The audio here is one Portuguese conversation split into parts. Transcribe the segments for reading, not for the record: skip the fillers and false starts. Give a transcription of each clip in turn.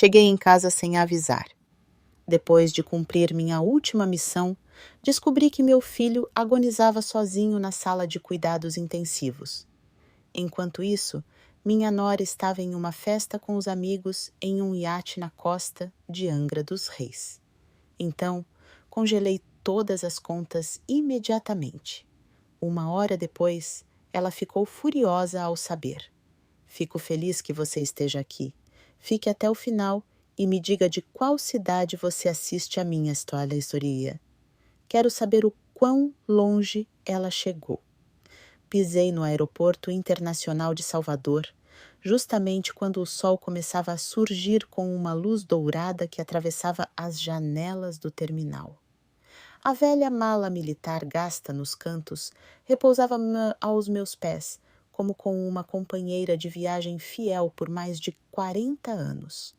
Cheguei em casa sem avisar. Depois de cumprir minha última missão, descobri que meu filho agonizava sozinho na sala de cuidados intensivos. Enquanto isso, minha nora estava em uma festa com os amigos em um iate na costa de Angra dos Reis. Então, congelei todas as contas imediatamente. 1 hora depois, ela ficou furiosa ao saber. Fico feliz que você esteja aqui. Fique até o final e me diga de qual cidade você assiste a minha história. Quero saber o quão longe ela chegou. Pisei no Aeroporto Internacional de Salvador, justamente quando o sol começava a surgir com uma luz dourada que atravessava as janelas do terminal. A velha mala militar gasta nos cantos repousava aos meus pés, como com uma companheira de viagem fiel por mais de 40 anos.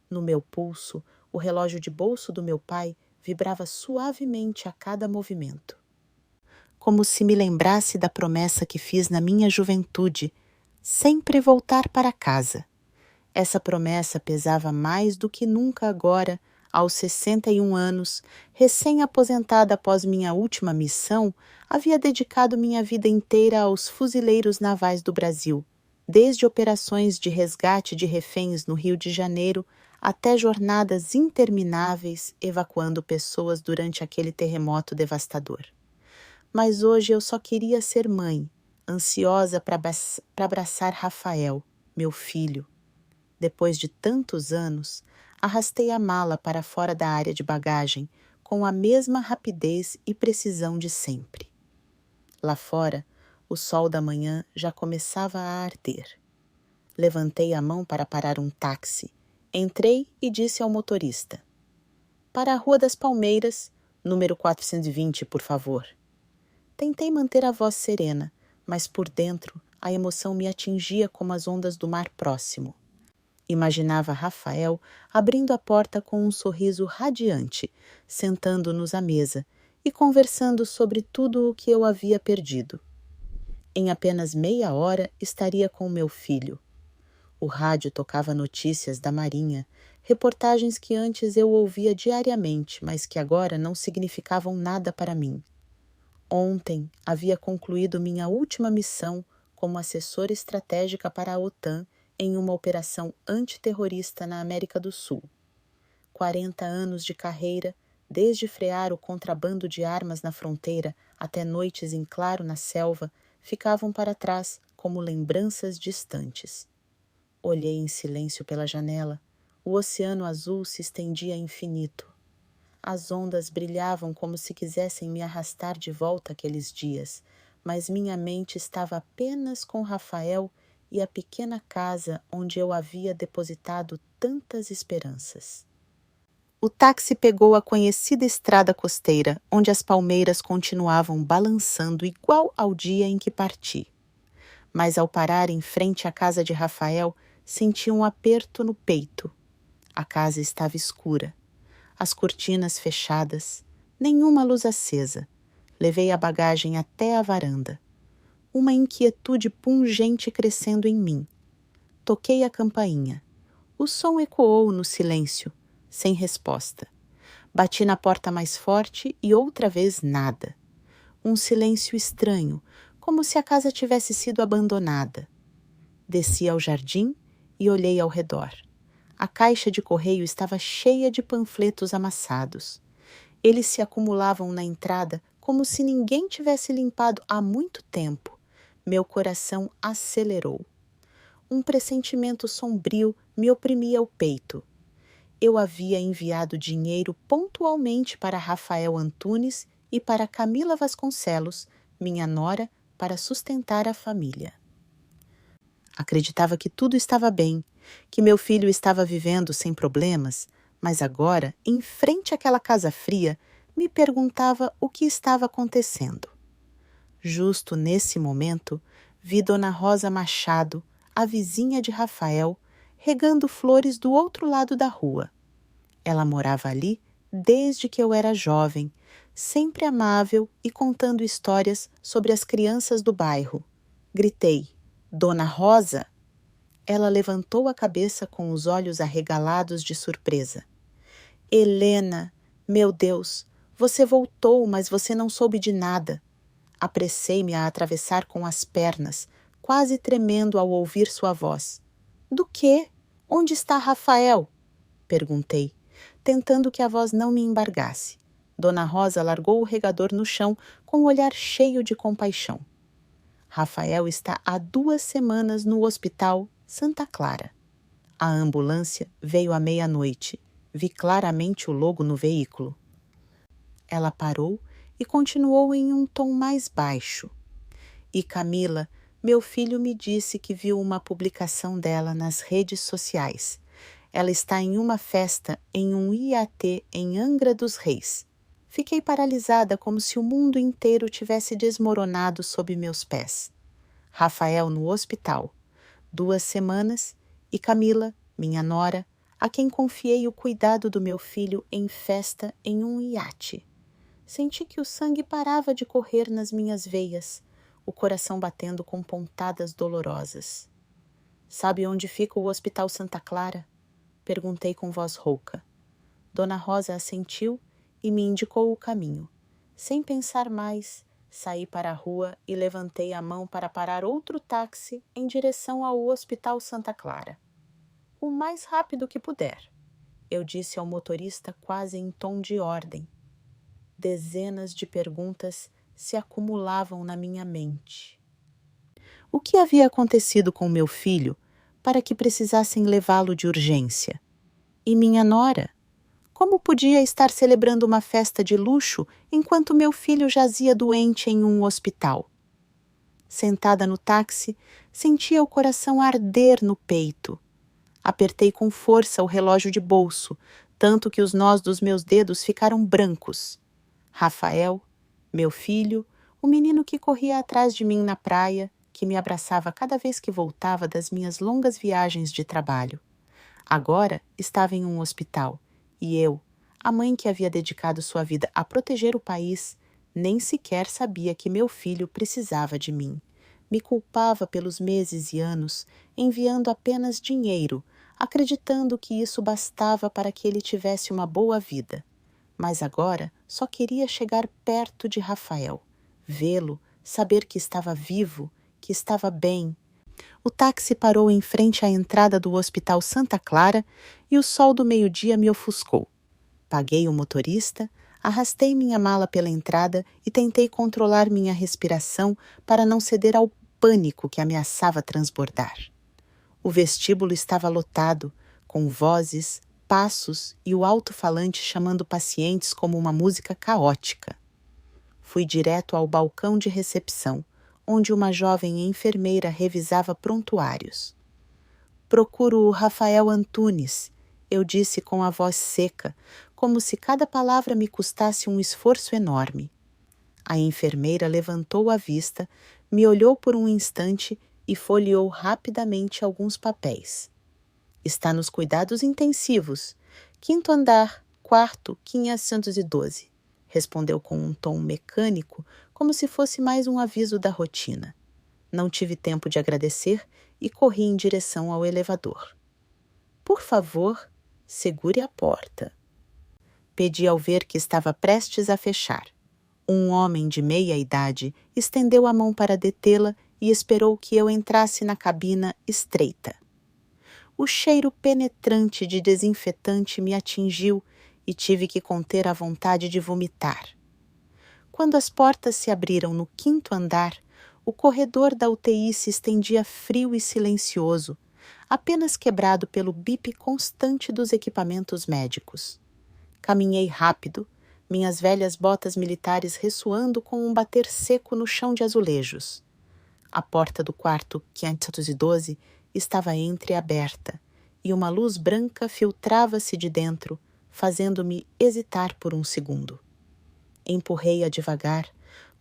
No meu pulso, o relógio de bolso do meu pai vibrava suavemente a cada movimento. Como se me lembrasse da promessa que fiz na minha juventude, sempre voltar para casa. Essa promessa pesava mais do que nunca agora, aos 61 anos, recém-aposentada após minha última missão, havia dedicado minha vida inteira aos fuzileiros navais do Brasil, desde operações de resgate de reféns no Rio de Janeiro até jornadas intermináveis evacuando pessoas durante aquele terremoto devastador. Mas hoje eu só queria ser mãe, ansiosa para abraçar Rafael, meu filho. Depois de tantos anos, arrastei a mala para fora da área de bagagem com a mesma rapidez e precisão de sempre. Lá fora, o sol da manhã já começava a arder. Levantei a mão para parar um táxi. Entrei e disse ao motorista: "Para a Rua das Palmeiras, número 420, por favor." Tentei manter a voz serena, mas por dentro a emoção me atingia como as ondas do mar próximo. Imaginava Rafael abrindo a porta com um sorriso radiante, sentando-nos à mesa e conversando sobre tudo o que eu havia perdido. Em apenas meia hora estaria com meu filho. O rádio tocava notícias da Marinha, reportagens que antes eu ouvia diariamente, mas que agora não significavam nada para mim. Ontem havia concluído minha última missão como assessora estratégica para a OTAN em uma operação antiterrorista na América do Sul. 40 anos de carreira, desde frear o contrabando de armas na fronteira até noites em claro na selva, ficavam para trás como lembranças distantes. Olhei em silêncio pela janela. O oceano azul se estendia infinito. As ondas brilhavam como se quisessem me arrastar de volta àqueles dias, mas minha mente estava apenas com Rafael e a pequena casa onde eu havia depositado tantas esperanças. O táxi pegou a conhecida estrada costeira, onde as palmeiras continuavam balançando igual ao dia em que parti. Mas ao parar em frente à casa de Rafael, senti um aperto no peito. A casa estava escura. As cortinas fechadas, nenhuma luz acesa. Levei a bagagem até a varanda. Uma inquietude pungente crescendo em mim. Toquei a campainha. O som ecoou no silêncio, sem resposta. Bati na porta mais forte e outra vez nada. Um silêncio estranho, como se a casa tivesse sido abandonada. Desci ao jardim e olhei ao redor. A caixa de correio estava cheia de panfletos amassados. Eles se acumulavam na entrada como se ninguém tivesse limpado há muito tempo. Meu coração acelerou. Um pressentimento sombrio me oprimia o peito. Eu havia enviado dinheiro pontualmente para Rafael Antunes e para Camila Vasconcelos, minha nora, para sustentar a família. Acreditava que tudo estava bem, que meu filho estava vivendo sem problemas, mas agora, em frente àquela casa fria, me perguntava o que estava acontecendo. Justo nesse momento, vi Dona Rosa Machado, a vizinha de Rafael, regando flores do outro lado da rua. Ela morava ali desde que eu era jovem, sempre amável e contando histórias sobre as crianças do bairro. Gritei: "Dona Rosa!" Ela levantou a cabeça com os olhos arregalados de surpresa. Helena, meu Deus, você voltou, mas você não soube de nada. Apressei-me a atravessar com as pernas, quase tremendo ao ouvir sua voz. Do quê? Onde está Rafael? Perguntei, tentando que a voz não me embargasse. Dona Rosa largou o regador no chão com um olhar cheio de compaixão. Rafael está há 2 semanas no hospital Santa Clara. A ambulância veio à meia-noite. Vi claramente o logo no veículo. Ela parou e continuou em um tom mais baixo. E Camila, meu filho me disse que viu uma publicação dela nas redes sociais. Ela está em uma festa em um IAT em Angra dos Reis. Fiquei paralisada como se o mundo inteiro tivesse desmoronado sob meus pés. Rafael no hospital. 2 semanas e Camila, minha nora, a quem confiei o cuidado do meu filho em festa em um iate. Senti que o sangue parava de correr nas minhas veias, o coração batendo com pontadas dolorosas. Sabe onde fica o Hospital Santa Clara? Perguntei com voz rouca. Dona Rosa assentiu e me indicou o caminho. Sem pensar mais, saí para a rua e levantei a mão para parar outro táxi em direção ao Hospital Santa Clara. O mais rápido que puder, eu disse ao motorista quase em tom de ordem. Dezenas de perguntas se acumulavam na minha mente. O que havia acontecido com meu filho para que precisassem levá-lo de urgência? E minha nora? Como podia estar celebrando uma festa de luxo enquanto meu filho jazia doente em um hospital? Sentada no táxi, sentia o coração arder no peito. Apertei com força o relógio de bolso, tanto que os nós dos meus dedos ficaram brancos. Rafael, meu filho, o menino que corria atrás de mim na praia, que me abraçava cada vez que voltava das minhas longas viagens de trabalho. Agora estava em um hospital, e eu, a mãe que havia dedicado sua vida a proteger o país, nem sequer sabia que meu filho precisava de mim. Me culpava pelos meses e anos, enviando apenas dinheiro, acreditando que isso bastava para que ele tivesse uma boa vida. Mas agora só queria chegar perto de Rafael, vê-lo, saber que estava vivo, que estava bem. O táxi parou em frente à entrada do Hospital Santa Clara e o sol do meio-dia me ofuscou. Paguei o motorista, arrastei minha mala pela entrada e tentei controlar minha respiração para não ceder ao pânico que ameaçava transbordar. O vestíbulo estava lotado, com vozes, passos e o alto-falante chamando pacientes como uma música caótica. Fui direto ao balcão de recepção, onde uma jovem enfermeira revisava prontuários. Procuro o Rafael Antunes, eu disse com a voz seca, como se cada palavra me custasse um esforço enorme. A enfermeira levantou a vista, me olhou por um instante e folheou rapidamente alguns papéis. Está nos cuidados intensivos, 5º andar, quarto 512, respondeu com um tom mecânico, como se fosse mais um aviso da rotina. Não tive tempo de agradecer e corri em direção ao elevador. Por favor, segure a porta. Pedi ao ver que estava prestes a fechar. Um homem de meia idade estendeu a mão para detê-la e esperou que eu entrasse na cabina estreita. O cheiro penetrante de desinfetante me atingiu e tive que conter a vontade de vomitar. Quando as portas se abriram no 5º andar, o corredor da UTI se estendia frio e silencioso, apenas quebrado pelo bip constante dos equipamentos médicos. Caminhei rápido, minhas velhas botas militares ressoando com um bater seco no chão de azulejos. A porta do quarto 512 estava entreaberta e uma luz branca filtrava-se de dentro, fazendo-me hesitar por um segundo. Empurrei-a devagar,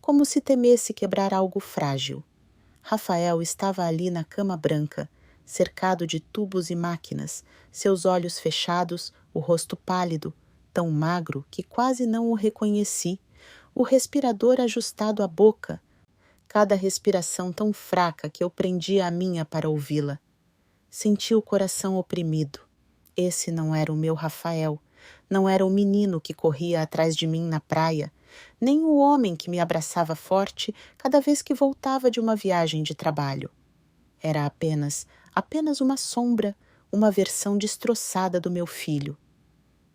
como se temesse quebrar algo frágil. Rafael estava ali na cama branca, cercado de tubos e máquinas, seus olhos fechados, o rosto pálido, tão magro que quase não o reconheci, o respirador ajustado à boca, cada respiração tão fraca que eu prendia a minha para ouvi-la. Senti o coração oprimido. Esse não era o meu Rafael, não era o menino que corria atrás de mim na praia, nem o homem que me abraçava forte cada vez que voltava de uma viagem de trabalho. Era apenas uma sombra, uma versão destroçada do meu filho.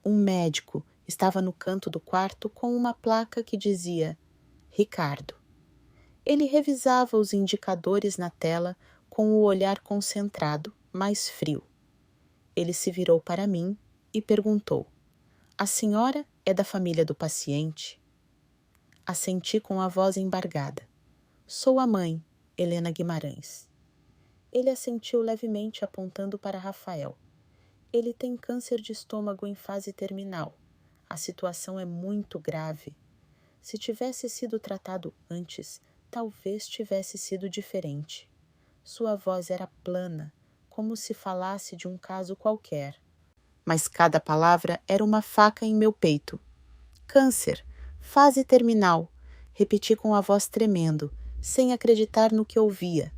Um médico estava no canto do quarto com uma placa que dizia Ricardo. Ele revisava os indicadores na tela com o olhar concentrado, mais frio. Ele se virou para mim e perguntou: "A senhora é da família do paciente?" Assenti com a voz embargada. "Sou a mãe, Helena Guimarães." Ele assentiu levemente, apontando para Rafael. "Ele tem câncer de estômago em fase terminal. A situação é muito grave. Se tivesse sido tratado antes, talvez tivesse sido diferente." Sua voz era plana, como se falasse de um caso qualquer. Mas cada palavra era uma faca em meu peito. "Câncer, fase terminal", repeti com a voz tremendo, sem acreditar no que ouvia.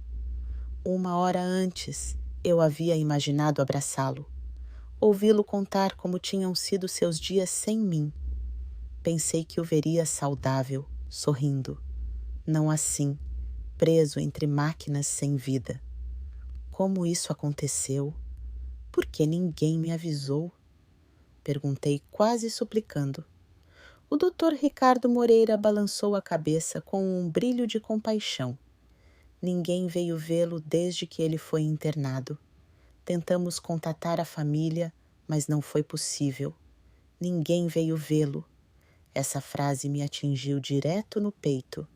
1 hora antes, eu havia imaginado abraçá-lo. Ouvi-lo contar como tinham sido seus dias sem mim. Pensei que o veria saudável, sorrindo. Não assim, preso entre máquinas sem vida. Como isso aconteceu? Por que ninguém me avisou? Perguntei, quase suplicando. O Dr. Ricardo Moreira balançou a cabeça com um brilho de compaixão. Ninguém veio vê-lo desde que ele foi internado. Tentamos contatar a família, mas não foi possível. Ninguém veio vê-lo. Essa frase me atingiu direto no peito.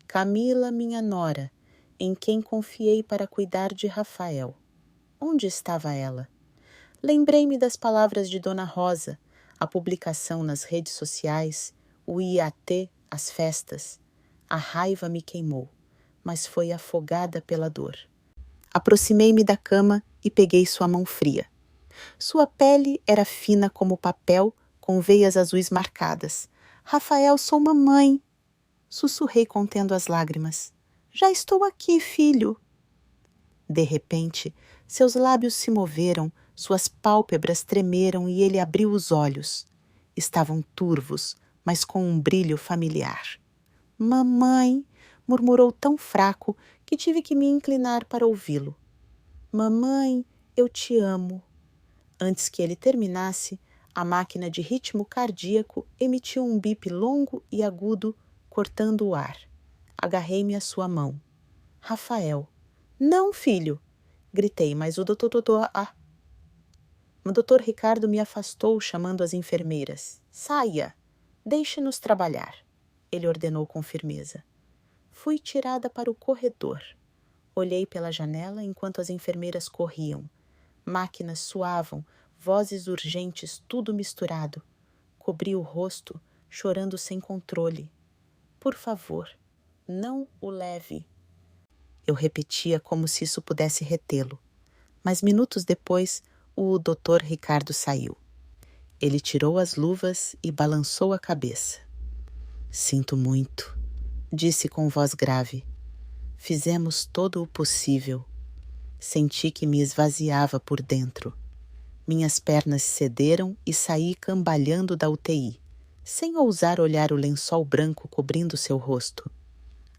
Camila, minha nora, em quem confiei para cuidar de Rafael. Onde estava ela? Lembrei-me das palavras de Dona Rosa, a publicação nas redes sociais, o IAT, as festas. A raiva me queimou, mas foi afogada pela dor. Aproximei-me da cama e peguei sua mão fria. Sua pele era fina como papel, com veias azuis marcadas. "Rafael, sou mamãe", sussurrei contendo as lágrimas. "Já estou aqui, filho." De repente, seus lábios se moveram, suas pálpebras tremeram e ele abriu os olhos. Estavam turvos, mas com um brilho familiar. "Mamãe", murmurou tão fraco que tive que me inclinar para ouvi-lo. "Mamãe, eu te amo." Antes que ele terminasse, a máquina de ritmo cardíaco emitiu um bip longo e agudo, cortando o ar. Agarrei-me à sua mão. "Rafael." "Não, filho!" Gritei, mas o doutor Ricardo me afastou, chamando as enfermeiras. "Saia! Deixe-nos trabalhar." Ele ordenou com firmeza. Fui tirada para o corredor. Olhei pela janela enquanto as enfermeiras corriam. Máquinas suavam, vozes urgentes, tudo misturado. Cobri o rosto, chorando sem controle. "Por favor, não o leve." Eu repetia como se isso pudesse retê-lo. Mas minutos depois, o Dr. Ricardo saiu. Ele tirou as luvas e balançou a cabeça. "Sinto muito", disse com voz grave. "Fizemos todo o possível." Senti que me esvaziava por dentro. Minhas pernas cederam e saí cambalhando da UTI, sem ousar olhar o lençol branco cobrindo seu rosto.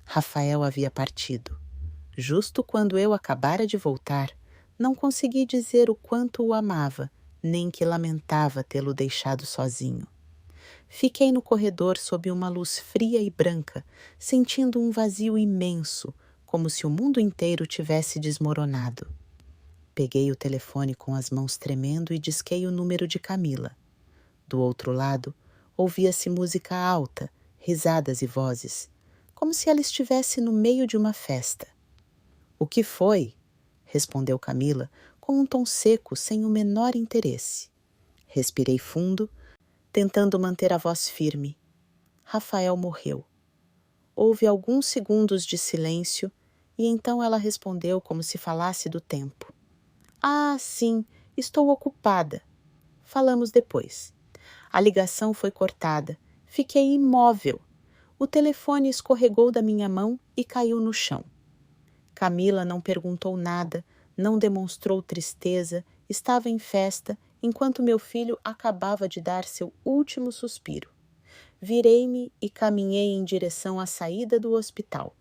Rafael havia partido. Justo quando eu acabara de voltar, não consegui dizer o quanto o amava, nem que lamentava tê-lo deixado sozinho. Fiquei no corredor sob uma luz fria e branca, sentindo um vazio imenso, como se o mundo inteiro tivesse desmoronado. Peguei o telefone com as mãos tremendo e disquei o número de Camila. Do outro lado, ouvia-se música alta, risadas e vozes, como se ela estivesse no meio de uma festa. "O que foi?" respondeu Camila, com um tom seco, sem o menor interesse. Respirei fundo, tentando manter a voz firme. "Rafael morreu." Houve alguns segundos de silêncio e então ela respondeu como se falasse do tempo. "Ah, sim, estou ocupada. Falamos depois." A ligação foi cortada. Fiquei imóvel. O telefone escorregou da minha mão e caiu no chão. Camila não perguntou nada, Não demonstrou tristeza, estava em festa, enquanto meu filho acabava de dar seu último suspiro. Virei-me e caminhei em direção à saída do hospital.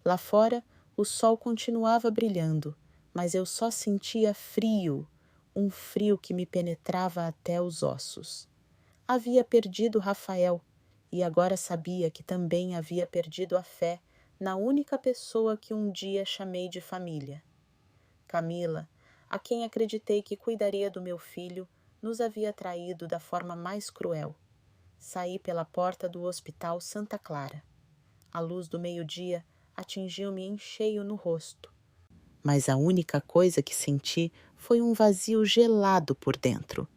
Lá fora, o sol continuava brilhando, mas eu só sentia frio, um frio que me penetrava até os ossos. Havia perdido Rafael e agora sabia que também havia perdido a fé na única pessoa que um dia chamei de família. Camila, a quem acreditei que cuidaria do meu filho, nos havia traído da forma mais cruel. Saí pela porta do Hospital Santa Clara. A luz do meio-dia atingiu-me em cheio no rosto. Mas a única coisa que senti foi um vazio gelado por dentro.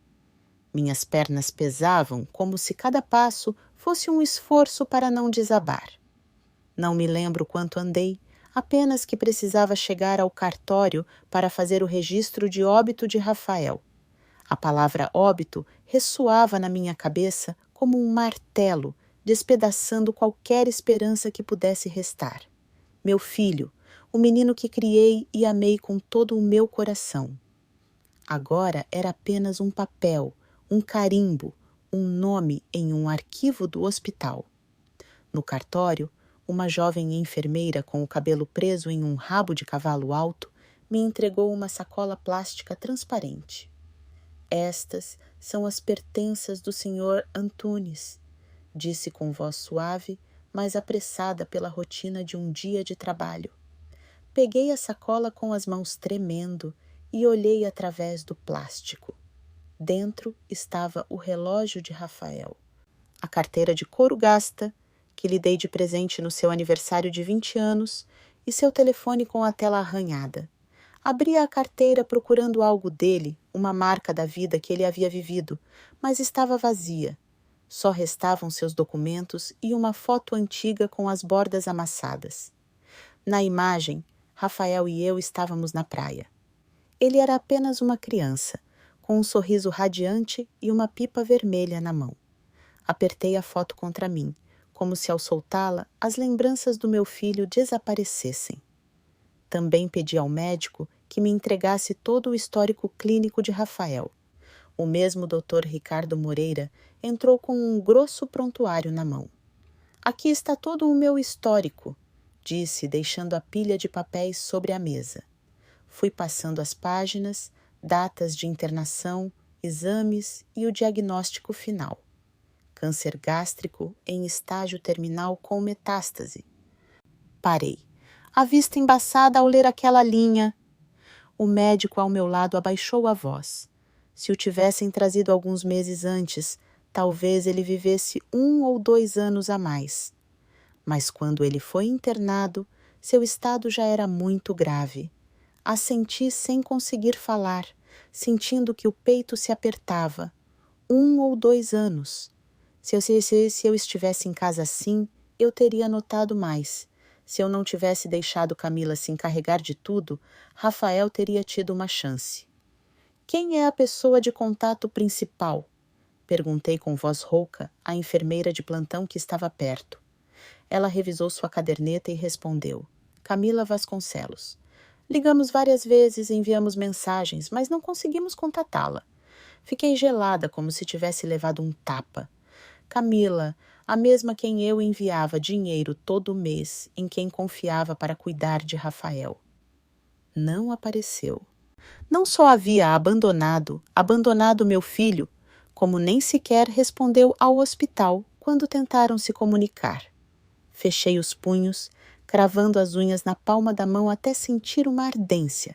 Minhas pernas pesavam como se cada passo fosse um esforço para não desabar. Não me lembro quanto andei, apenas que precisava chegar ao cartório para fazer o registro de óbito de Rafael. A palavra óbito ressoava na minha cabeça como um martelo, despedaçando qualquer esperança que pudesse restar. Meu filho, o menino que criei e amei com todo o meu coração. Agora era apenas um papel, um carimbo, um nome em um arquivo do hospital. No cartório, uma jovem enfermeira com o cabelo preso em um rabo de cavalo alto me entregou uma sacola plástica transparente. Estas são as pertenças do Sr. Antunes, disse com voz suave, mas apressada pela rotina de um dia de trabalho. Peguei a sacola com as mãos tremendo e olhei através do plástico. Dentro estava o relógio de Rafael, a carteira de couro gasta, que lhe dei de presente no seu aniversário de 20 anos, e seu telefone com a tela arranhada. Abri a carteira procurando algo dele, uma marca da vida que ele havia vivido, mas estava vazia. Só restavam seus documentos e uma foto antiga com as bordas amassadas. Na imagem, Rafael e eu estávamos na praia. Ele era apenas uma criança, com um sorriso radiante e uma pipa vermelha na mão. Apertei a foto contra mim, como se ao soltá-la as lembranças do meu filho desaparecessem. Também pedi ao médico que me entregasse todo o histórico clínico de Rafael. O mesmo Dr. Ricardo Moreira entrou com um grosso prontuário na mão. Aqui está todo o meu histórico, disse, deixando a pilha de papéis sobre a mesa. Fui passando as páginas, datas de internação, exames e o diagnóstico final. Câncer gástrico em estágio terminal com metástase. Parei, a vista embaçada ao ler aquela linha. O médico ao meu lado abaixou a voz. Se o tivessem trazido alguns meses antes, talvez ele vivesse 1 ou 2 anos a mais. Mas quando ele foi internado, seu estado já era muito grave. Assenti sem conseguir falar, sentindo que o peito se apertava. 1 ou 2 anos. Se eu estivesse em casa assim, eu teria notado mais. Se eu não tivesse deixado Camila se encarregar de tudo, Rafael teria tido uma chance. Quem é a pessoa de contato principal? Perguntei com voz rouca à enfermeira de plantão que estava perto. Ela revisou sua caderneta e respondeu. Camila Vasconcelos. Ligamos várias vezes e enviamos mensagens, mas não conseguimos contatá-la. Fiquei gelada como se tivesse levado um tapa. Camila, a mesma quem eu enviava dinheiro todo mês, em quem confiava para cuidar de Rafael. Não apareceu. Não só havia abandonado meu filho, como nem sequer respondeu ao hospital quando tentaram se comunicar. Fechei os punhos, cravando as unhas na palma da mão até sentir uma ardência.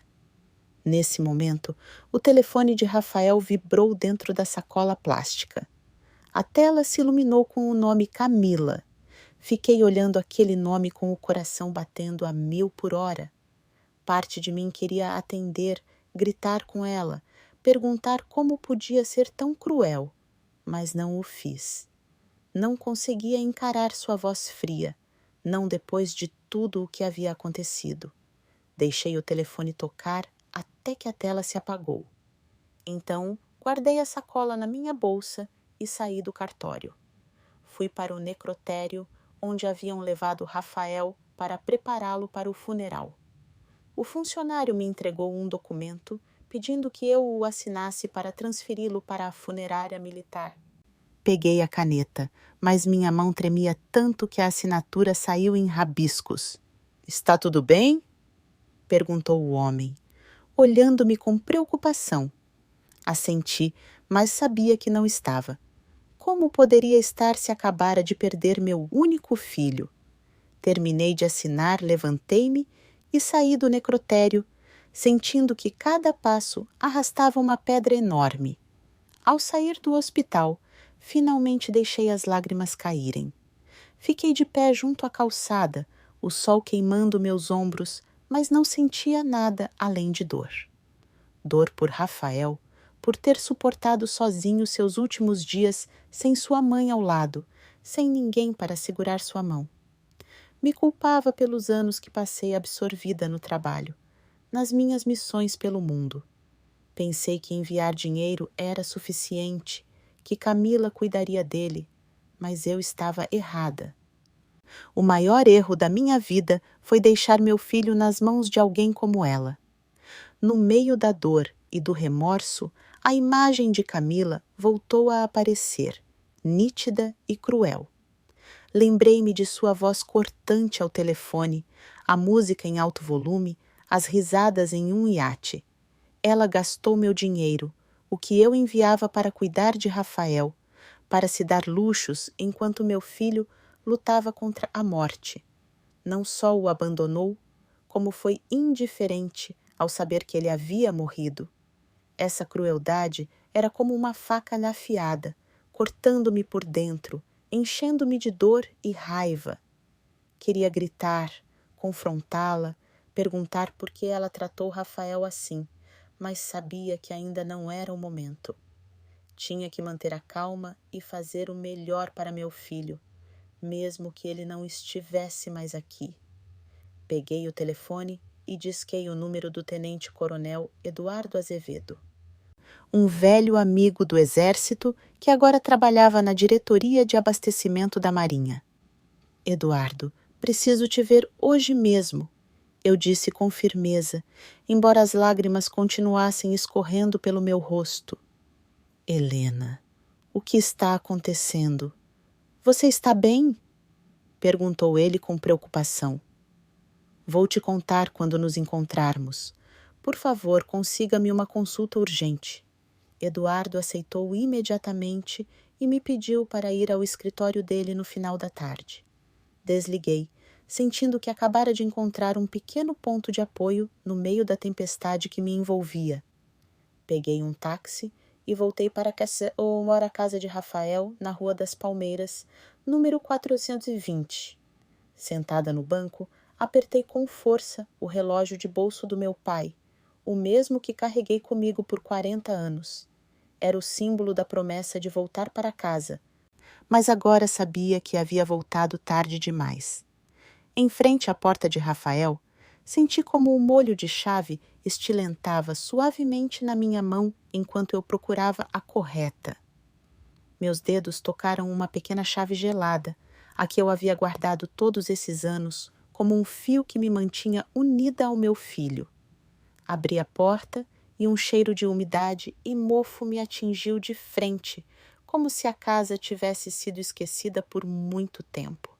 Nesse momento, o telefone de Rafael vibrou dentro da sacola plástica. A tela se iluminou com o nome Camila. Fiquei olhando aquele nome com o coração batendo a 1000 por hora. Parte de mim queria atender, gritar com ela, perguntar como podia ser tão cruel, mas não o fiz. Não conseguia encarar sua voz fria, não depois de tudo o que havia acontecido. Deixei o telefone tocar até que a tela se apagou. Então, guardei a sacola na minha bolsa e saí do cartório. Fui para o necrotério, onde haviam levado Rafael para prepará-lo para o funeral. o funcionário me entregou um documento pedindo que eu o assinasse para transferi-lo para a funerária militar. Peguei a caneta, mas minha mão tremia tanto que a assinatura saiu em rabiscos. Está tudo bem? Perguntou o homem, olhando-me com preocupação. Assenti, mas sabia que não estava. Como poderia estar se acabara de perder meu único filho? Terminei de assinar, levantei-me e saí do necrotério, sentindo que cada passo arrastava uma pedra enorme. Ao sair do hospital, finalmente deixei as lágrimas caírem. Fiquei de pé junto à calçada, o sol queimando meus ombros, mas não sentia nada além de dor. Dor por Rafael, por ter suportado sozinho seus últimos dias sem sua mãe ao lado, sem ninguém para segurar sua mão. Me culpava pelos anos que passei absorvida no trabalho, nas minhas missões pelo mundo. Pensei que enviar dinheiro era suficiente, que Camila cuidaria dele, mas eu estava errada. O maior erro da minha vida foi deixar meu filho nas mãos de alguém como ela. No meio da dor e do remorso, a imagem de Camila voltou a aparecer, nítida e cruel. Lembrei-me de sua voz cortante ao telefone, a música em alto volume, as risadas em um iate. Ela gastou meu dinheiro, o que eu enviava para cuidar de Rafael, para se dar luxos enquanto meu filho lutava contra a morte. Não só o abandonou, como foi indiferente ao saber que ele havia morrido. Essa crueldade era como uma faca afiada, cortando-me por dentro, enchendo-me de dor e raiva. Queria gritar, confrontá-la, perguntar por que ela tratou Rafael assim, mas sabia que ainda não era o momento. Tinha que manter a calma e fazer o melhor para meu filho, mesmo que ele não estivesse mais aqui. Peguei o telefone e disquei o número do tenente-coronel Eduardo Azevedo, um velho amigo do Exército que agora trabalhava na diretoria de abastecimento da Marinha. Eduardo, preciso te ver hoje mesmo, eu disse com firmeza, embora as lágrimas continuassem escorrendo pelo meu rosto. Helena, o que está acontecendo? Você está bem? Perguntou ele com preocupação. Vou te contar quando nos encontrarmos. Por favor, consiga-me uma consulta urgente. Eduardo aceitou imediatamente e me pediu para ir ao escritório dele no final da tarde. Desliguei, sentindo que acabara de encontrar um pequeno ponto de apoio no meio da tempestade que me envolvia. Peguei um táxi e voltei para a casa de Rafael, na Rua das Palmeiras, número 420. Sentada no banco, apertei com força o relógio de bolso do meu pai, o mesmo que carreguei comigo por 40 anos. Era o símbolo da promessa de voltar para casa, mas agora sabia que havia voltado tarde demais. Em frente à porta de Rafael, senti como o molho de chave estilentava suavemente na minha mão enquanto eu procurava a correta. Meus dedos tocaram uma pequena chave gelada, a que eu havia guardado todos esses anos como um fio que me mantinha unida ao meu filho. Abri a porta e um cheiro de umidade e mofo me atingiu de frente, como se a casa tivesse sido esquecida por muito tempo.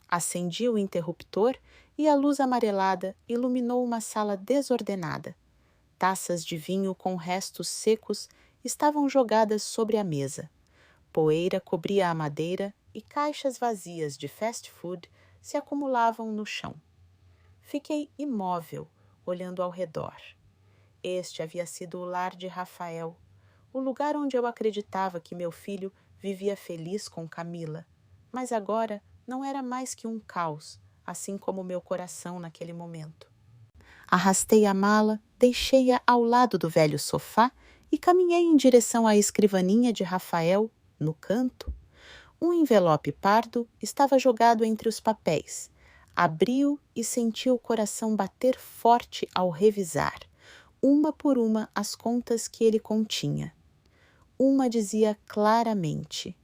Acendi o interruptor e a luz amarelada iluminou uma sala desordenada. Taças de vinho com restos secos estavam jogadas sobre a mesa. Poeira cobria a madeira e caixas vazias de fast food se acumulavam no chão. Fiquei imóvel, olhando ao redor. Este havia sido o lar de Rafael, o lugar onde eu acreditava que meu filho vivia feliz com Camila, mas agora não era mais que um caos, assim como meu coração naquele momento. Arrastei a mala, deixei-a ao lado do velho sofá e caminhei em direção à escrivaninha de Rafael, no canto. Um envelope pardo estava jogado entre os papéis. Abri-o e senti o coração bater forte ao revisar, uma por uma, as contas que ele continha. Uma dizia claramente: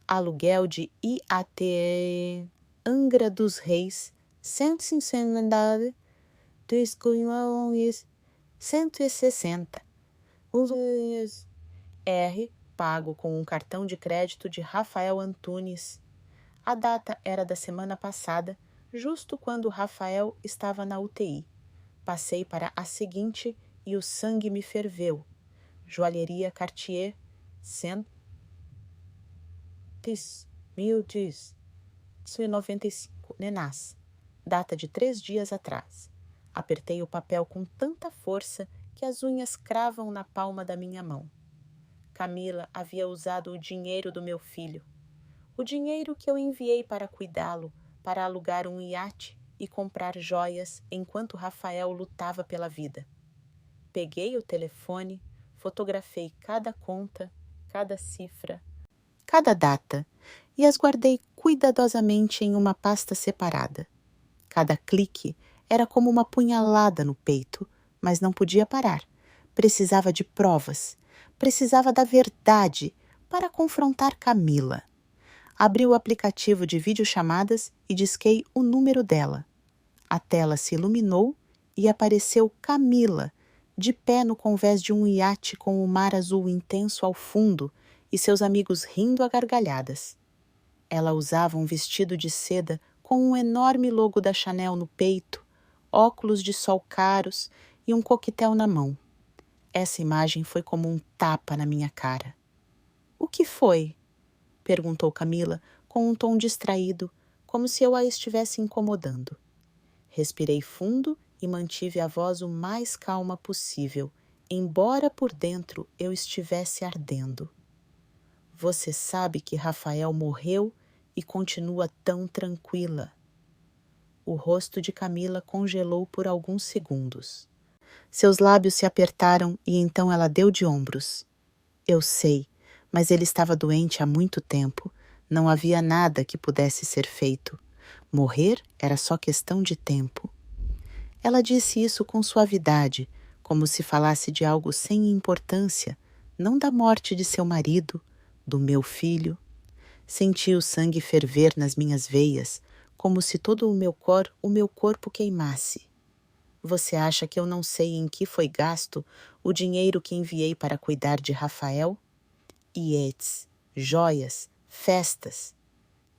aluguel de IAT Angra dos Reis, 150 160. R, pago com um cartão de crédito de Rafael Antunes. A data era da semana passada, justo quando Rafael estava na UTI. Passei para a seguinte e o sangue me ferveu. Joalheria Cartier, 195, Nenás. Data de 3 dias atrás. Apertei o papel com tanta força que as unhas cravam na palma da minha mão. Camila havia usado o dinheiro do meu filho. O dinheiro que eu enviei para cuidá-lo, para alugar um iate e comprar joias enquanto Rafael lutava pela vida. Peguei o telefone, fotografei cada conta, cada cifra, cada data e as guardei cuidadosamente em uma pasta separada. Cada clique era como uma punhalada no peito, mas não podia parar. Precisava de provas, precisava da verdade para confrontar Camila. Abri o aplicativo de videochamadas e disquei o número dela. A tela se iluminou e apareceu Camila, de pé no convés de um iate com o mar azul intenso ao fundo e seus amigos rindo a gargalhadas. Ela usava um vestido de seda com um enorme logo da Chanel no peito, óculos de sol caros e um coquetel na mão. Essa imagem foi como um tapa na minha cara. — O que foi? Perguntou Camila com um tom distraído, como se eu a estivesse incomodando. Respirei fundo e mantive a voz o mais calma possível, embora por dentro eu estivesse ardendo. Você sabe que Rafael morreu e continua tão tranquila. O rosto de Camila congelou por alguns segundos. Seus lábios se apertaram e então ela deu de ombros. Eu sei, mas ele estava doente há muito tempo. Não havia nada que pudesse ser feito. Morrer era só questão de tempo. Ela disse isso com suavidade, como se falasse de algo sem importância, não da morte de seu marido, do meu filho. Senti o sangue ferver nas minhas veias, como se todo o meu corpo queimasse. Você acha que eu não sei em que foi gasto o dinheiro que enviei para cuidar de Rafael? Ietes, joias, festas.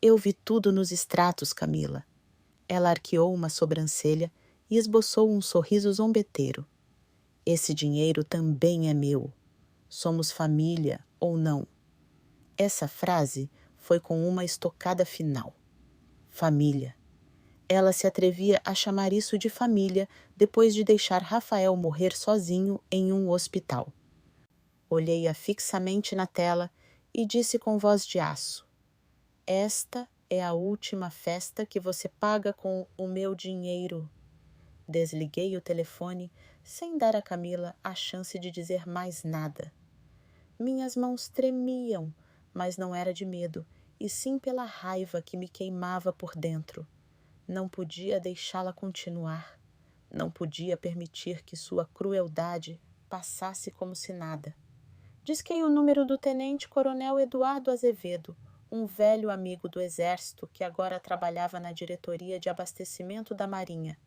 Eu vi tudo nos extratos, Camila. Ela arqueou uma sobrancelha e esboçou um sorriso zombeteiro. Esse dinheiro também é meu. Somos família ou não? Essa frase foi com uma estocada final. Família. Ela se atrevia a chamar isso de família depois de deixar Rafael morrer sozinho em um hospital. Olhei-a fixamente na tela e disse com voz de aço: Esta é a última festa que você paga com o meu dinheiro. Desliguei o telefone sem dar a Camila a chance de dizer mais nada. Minhas mãos tremiam, mas não era de medo, e sim pela raiva que me queimava por dentro. Não podia deixá-la continuar. Não podia permitir que sua crueldade passasse como se nada. Disquei o número do tenente-coronel Eduardo Azevedo, um velho amigo do Exército que agora trabalhava na diretoria de abastecimento da Marinha.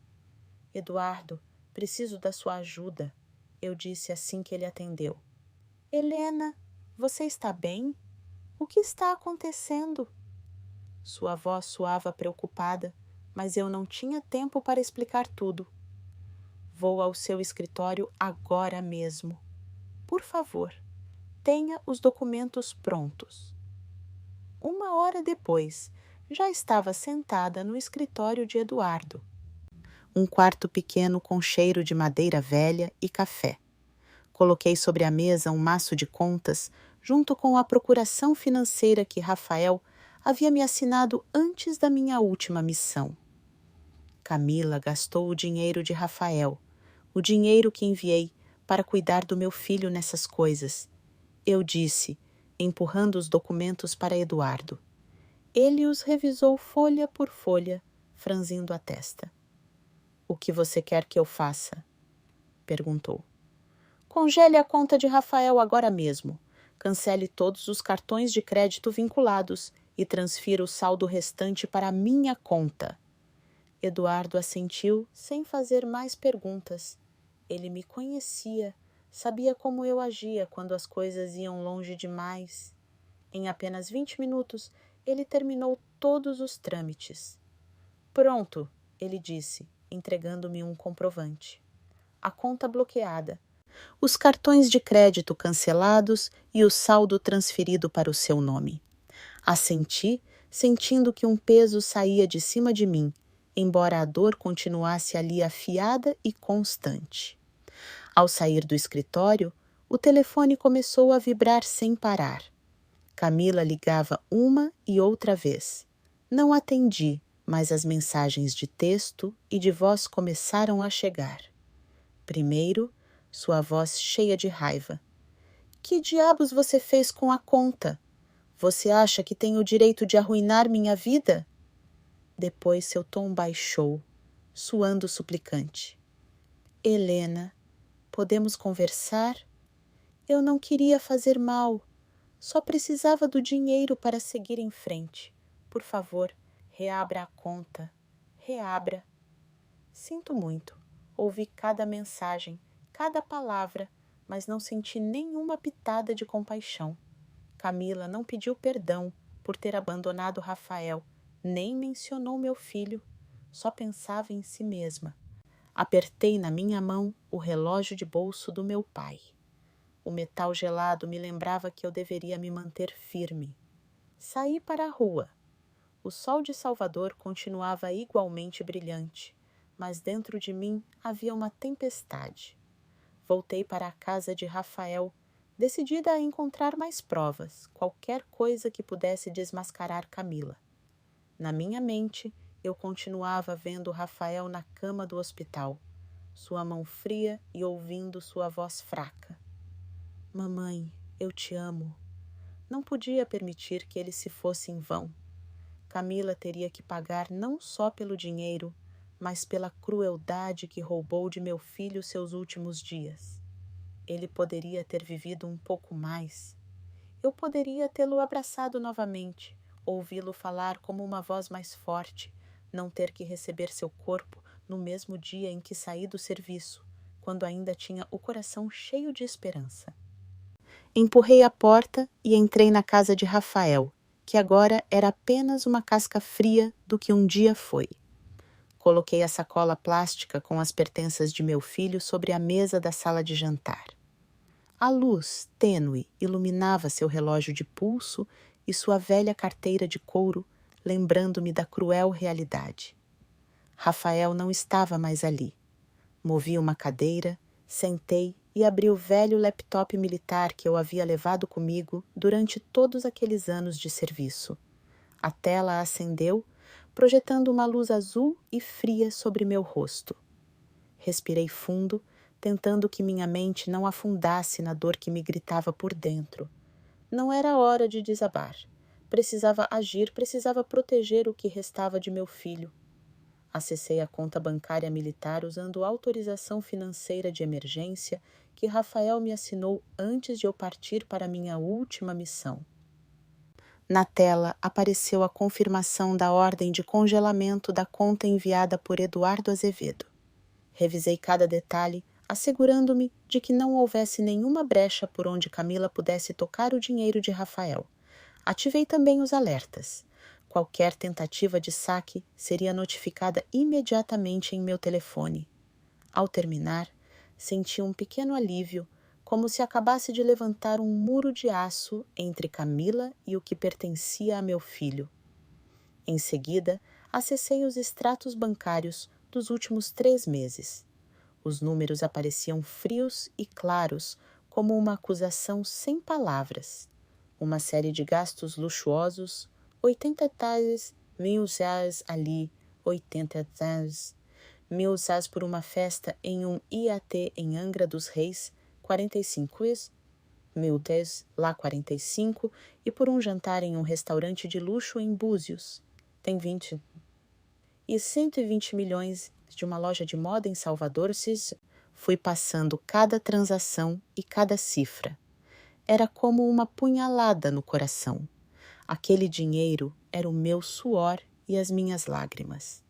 Eduardo, preciso da sua ajuda, eu disse assim que ele atendeu. Helena, você está bem? O que está acontecendo? Sua voz soava preocupada, mas eu não tinha tempo para explicar tudo. Vou ao seu escritório agora mesmo. Por favor, tenha os documentos prontos. 1 hora depois, já estava sentada no escritório de Eduardo. Um quarto pequeno com cheiro de madeira velha e café. Coloquei sobre a mesa um maço de contas junto com a procuração financeira que Rafael havia me assinado antes da minha última missão. Camila gastou o dinheiro de Rafael, o dinheiro que enviei para cuidar do meu filho nessas coisas. Eu disse, empurrando os documentos para Eduardo. Ele os revisou folha por folha, franzindo a testa. O que você quer que eu faça? Perguntou. Congele a conta de Rafael agora mesmo. Cancele todos os cartões de crédito vinculados e transfira o saldo restante para a minha conta. Eduardo assentiu sem fazer mais perguntas. Ele me conhecia, sabia como eu agia quando as coisas iam longe demais. Em apenas 20 minutos, ele terminou todos os trâmites. Pronto, ele disse, entregando-me um comprovante. A conta bloqueada, os cartões de crédito cancelados e o saldo transferido para o seu nome. Assenti, sentindo que um peso saía de cima de mim, embora a dor continuasse ali afiada e constante. Ao sair do escritório, o telefone começou a vibrar sem parar. Camila ligava uma e outra vez. Não atendi, mas as mensagens de texto e de voz começaram a chegar. Primeiro, sua voz cheia de raiva. Que diabos você fez com a conta? Você acha que tem o direito de arruinar minha vida? Depois seu tom baixou, suando suplicante. Helena, podemos conversar? Eu não queria fazer mal. Só precisava do dinheiro para seguir em frente. Por favor, reabra a conta. Reabra. Sinto muito. Ouvi cada mensagem, cada palavra, mas não senti nenhuma pitada de compaixão. Camila não pediu perdão por ter abandonado Rafael, nem mencionou meu filho. Só pensava em si mesma. Apertei na minha mão o relógio de bolso do meu pai. O metal gelado me lembrava que eu deveria me manter firme. Saí para a rua. O sol de Salvador continuava igualmente brilhante, mas dentro de mim havia uma tempestade. Voltei para a casa de Rafael, decidida a encontrar mais provas, qualquer coisa que pudesse desmascarar Camila. Na minha mente, eu continuava vendo Rafael na cama do hospital, sua mão fria e ouvindo sua voz fraca. Mamãe, eu te amo. Não podia permitir que ele se fosse em vão. Camila teria que pagar não só pelo dinheiro, mas pela crueldade que roubou de meu filho seus últimos dias. Ele poderia ter vivido um pouco mais. Eu poderia tê-lo abraçado novamente, ouvi-lo falar como uma voz mais forte, não ter que receber seu corpo no mesmo dia em que saí do serviço, quando ainda tinha o coração cheio de esperança. Empurrei a porta e entrei na casa de Rafael, que agora era apenas uma casca fria do que um dia foi. Coloquei a sacola plástica com as pertenças de meu filho sobre a mesa da sala de jantar. A luz, tênue, iluminava seu relógio de pulso e sua velha carteira de couro, lembrando-me da cruel realidade. Rafael não estava mais ali. Movi uma cadeira, sentei e abri o velho laptop militar que eu havia levado comigo durante todos aqueles anos de serviço. A tela acendeu, projetando uma luz azul e fria sobre meu rosto. Respirei fundo, tentando que minha mente não afundasse na dor que me gritava por dentro. Não era hora de desabar. Precisava agir, precisava proteger o que restava de meu filho. Acessei a conta bancária militar usando autorização financeira de emergência que Rafael me assinou antes de eu partir para minha última missão. Na tela apareceu a confirmação da ordem de congelamento da conta enviada por Eduardo Azevedo. Revisei cada detalhe, assegurando-me de que não houvesse nenhuma brecha por onde Camila pudesse tocar o dinheiro de Rafael. Ativei também os alertas. Qualquer tentativa de saque seria notificada imediatamente em meu telefone. Ao terminar, senti um pequeno alívio, como se acabasse de levantar um muro de aço entre Camila e o que pertencia a meu filho. Em seguida, acessei os extratos bancários dos últimos 3 meses. Os números apareciam frios e claros, como uma acusação sem palavras. Uma série de gastos luxuosos, 80 tais, 1.000 reais ali, 80 tais, 1.000 reais por uma festa em um IAT em Angra dos Reis, 45 is, 1.000 tais, lá 45, e por um jantar em um restaurante de luxo em Búzios, tem 20. E 120 milhões de uma loja de moda em Salvador. Fui passando cada transação e cada cifra. Era como uma punhalada no coração. Aquele dinheiro era o meu suor e as minhas lágrimas.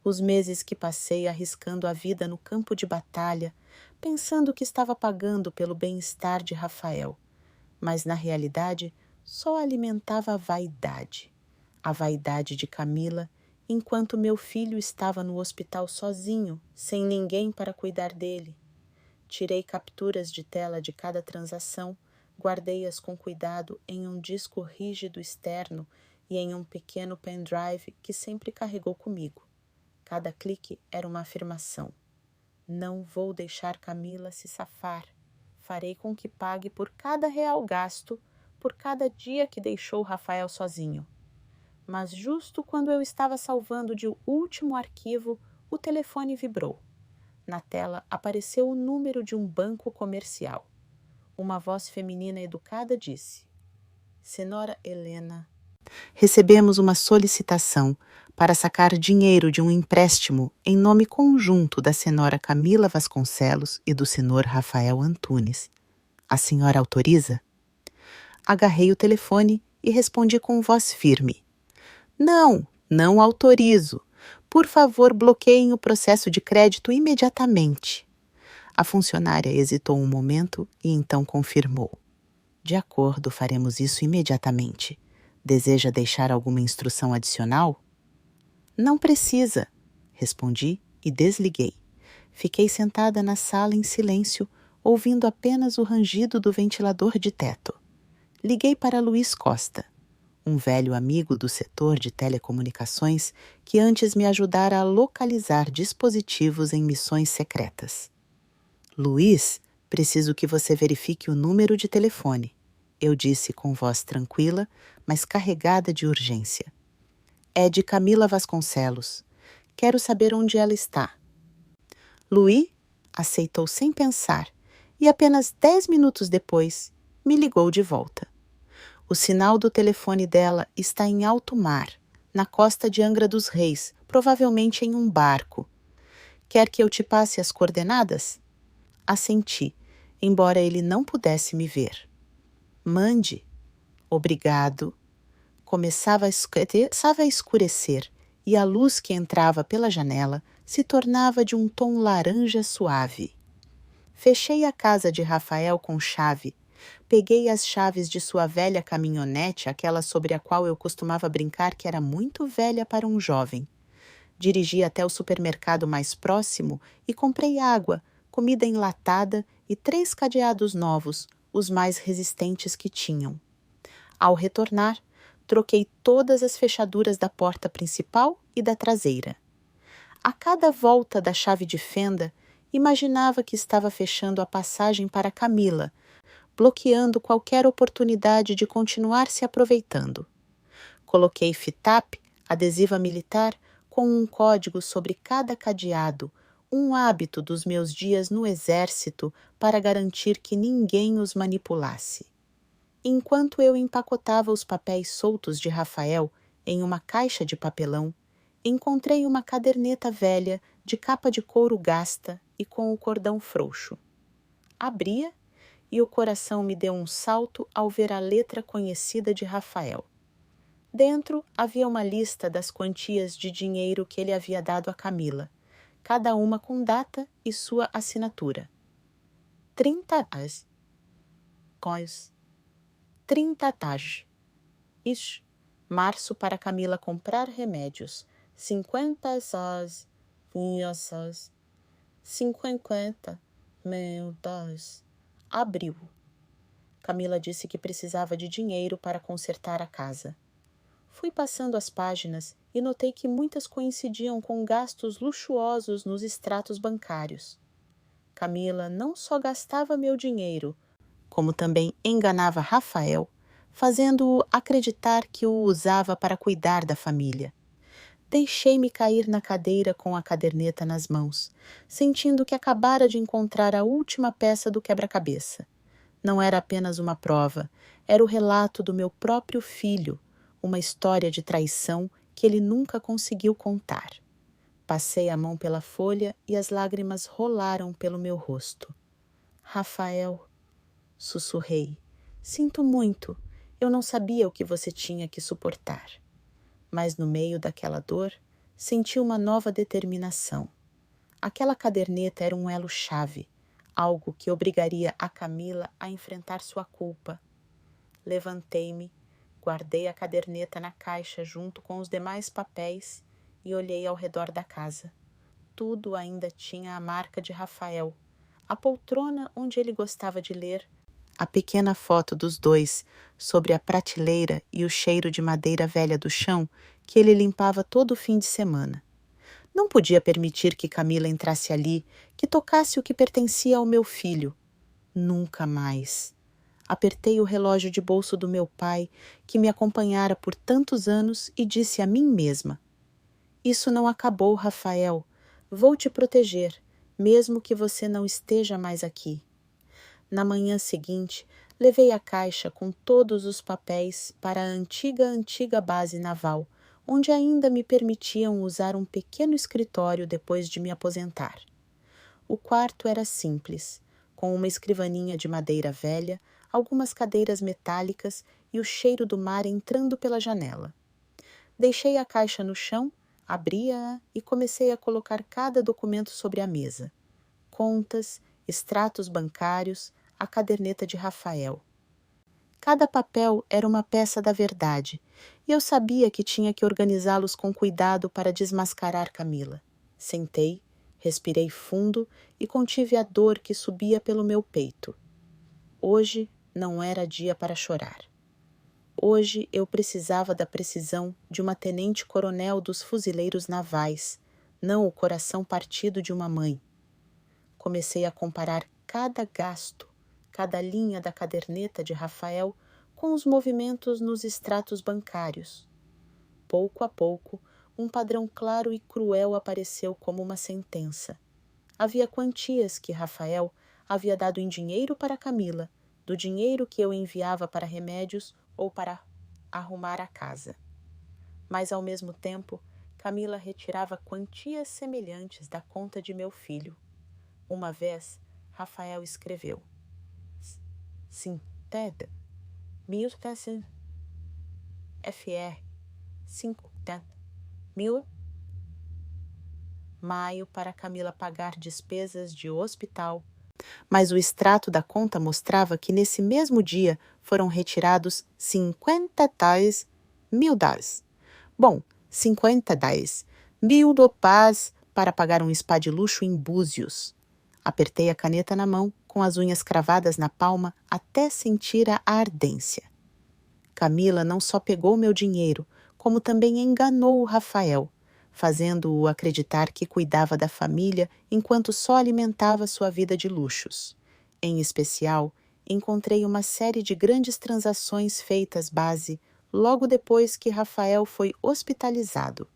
Os meses que passei arriscando a vida no campo de batalha, pensando que estava pagando pelo bem-estar de Rafael, mas na realidade só alimentava a vaidade de Camila, enquanto meu filho estava no hospital sozinho, sem ninguém para cuidar dele. Tirei capturas de tela de cada transação, guardei-as com cuidado em um disco rígido externo e em um pequeno pendrive que sempre carregou comigo. Cada clique era uma afirmação. Não vou deixar Camila se safar. Farei com que pague por cada real gasto, por cada dia que deixou Rafael sozinho. Mas justo quando eu estava salvando de último arquivo, o telefone vibrou. Na tela apareceu o número de um banco comercial. Uma voz feminina educada disse: Senhora Helena, recebemos uma solicitação para sacar dinheiro de um empréstimo em nome conjunto da senhora Camila Vasconcelos e do senhor Rafael Antunes. A senhora autoriza? Agarrei o telefone e respondi com voz firme: Não, não autorizo. Por favor, bloqueiem o processo de crédito imediatamente. A funcionária hesitou um momento e então confirmou. De acordo, faremos isso imediatamente. Deseja deixar alguma instrução adicional? Não precisa, respondi e desliguei. Fiquei sentada na sala em silêncio, ouvindo apenas o rangido do ventilador de teto. Liguei para Luiz Costa, um velho amigo do setor de telecomunicações que antes me ajudara a localizar dispositivos em missões secretas. Luiz, preciso que você verifique o número de telefone, eu disse com voz tranquila, mas carregada de urgência. É de Camila Vasconcelos. Quero saber onde ela está. Luiz aceitou sem pensar e apenas 10 minutos depois me ligou de volta. O sinal do telefone dela está em alto mar, na costa de Angra dos Reis, provavelmente em um barco. Quer que eu te passe as coordenadas? Assenti, embora ele não pudesse me ver. Mande. Obrigado. Começava a escurecer e a luz que entrava pela janela se tornava de um tom laranja suave. Fechei a casa de Rafael com chave. Peguei as chaves de sua velha caminhonete, aquela sobre a qual eu costumava brincar que era muito velha para um jovem. Dirigi até o supermercado mais próximo e comprei água, comida enlatada e 3 cadeados novos, os mais resistentes que tinham. Ao retornar, troquei todas as fechaduras da porta principal e da traseira. A cada volta da chave de fenda, imaginava que estava fechando a passagem para Camila, bloqueando qualquer oportunidade de continuar se aproveitando. Coloquei FITAP, adesiva militar, com um código sobre cada cadeado, um hábito dos meus dias no exército para garantir que ninguém os manipulasse. Enquanto eu empacotava os papéis soltos de Rafael em uma caixa de papelão, encontrei uma caderneta velha de capa de couro gasta e com o cordão frouxo. Abria e o coração me deu um salto ao ver a letra conhecida de Rafael. Dentro havia uma lista das quantias de dinheiro que ele havia dado a Camila, cada uma com data e sua assinatura. 30 taj. Isso. Março para Camila comprar remédios. 50 sós. 50. Meu Deus. Abril. Camila disse que precisava de dinheiro para consertar a casa. Fui passando as páginas e notei que muitas coincidiam com gastos luxuosos nos extratos bancários. Camila não só gastava meu dinheiro, como também enganava Rafael, fazendo-o acreditar que o usava para cuidar da família. Deixei-me cair na cadeira com a caderneta nas mãos, sentindo que acabara de encontrar a última peça do quebra-cabeça. Não era apenas uma prova, era o relato do meu próprio filho, uma história de traição que ele nunca conseguiu contar. Passei a mão pela folha e as lágrimas rolaram pelo meu rosto. Rafael, sussurrei, sinto muito, eu não sabia o que você tinha que suportar. Mas no meio daquela dor, senti uma nova determinação. Aquela caderneta era um elo-chave, algo que obrigaria a Camila a enfrentar sua culpa. Levantei-me, guardei a caderneta na caixa junto com os demais papéis e olhei ao redor da casa. Tudo ainda tinha a marca de Rafael, a poltrona onde ele gostava de ler, a pequena foto dos dois sobre a prateleira e o cheiro de madeira velha do chão que ele limpava todo o fim de semana. Não podia permitir que Camila entrasse ali, que tocasse o que pertencia ao meu filho. Nunca mais. Apertei o relógio de bolso do meu pai, que me acompanhara por tantos anos, e disse a mim mesma: isso não acabou, Rafael. Vou te proteger, mesmo que você não esteja mais aqui. Na manhã seguinte, levei a caixa com todos os papéis para a antiga base naval, onde ainda me permitiam usar um pequeno escritório depois de me aposentar. O quarto era simples, com uma escrivaninha de madeira velha, algumas cadeiras metálicas e o cheiro do mar entrando pela janela. Deixei a caixa no chão, abri-a e comecei a colocar cada documento sobre a mesa. Contas, extratos bancários, a caderneta de Rafael. Cada papel era uma peça da verdade, e eu sabia que tinha que organizá-los com cuidado para desmascarar Camila. Sentei, respirei fundo e contive a dor que subia pelo meu peito. Hoje não era dia para chorar. Hoje eu precisava da precisão de uma tenente-coronel dos fuzileiros navais, não o coração partido de uma mãe. Comecei a comparar cada gasto, cada linha da caderneta de Rafael com os movimentos nos extratos bancários. Pouco a pouco, um padrão claro e cruel apareceu como uma sentença. Havia quantias que Rafael havia dado em dinheiro para Camila, do dinheiro que eu enviava para remédios ou para arrumar a casa. Mas, ao mesmo tempo, Camila retirava quantias semelhantes da conta de meu filho. Uma vez, Rafael escreveu: Sintética, 1.300 FR, 50.000 maio para Camila pagar despesas de hospital, mas o extrato da conta mostrava que nesse mesmo dia foram retirados 50 dólares. Bom, 50 dólares, 1.000 do paz para pagar um spa de luxo em Búzios. Apertei a caneta na mão, com as unhas cravadas na palma, até sentir a ardência. Camila não só pegou meu dinheiro, como também enganou o Rafael, fazendo-o acreditar que cuidava da família enquanto só alimentava sua vida de luxos. Em especial, encontrei uma série de grandes transações feitas base logo depois que Rafael foi hospitalizado.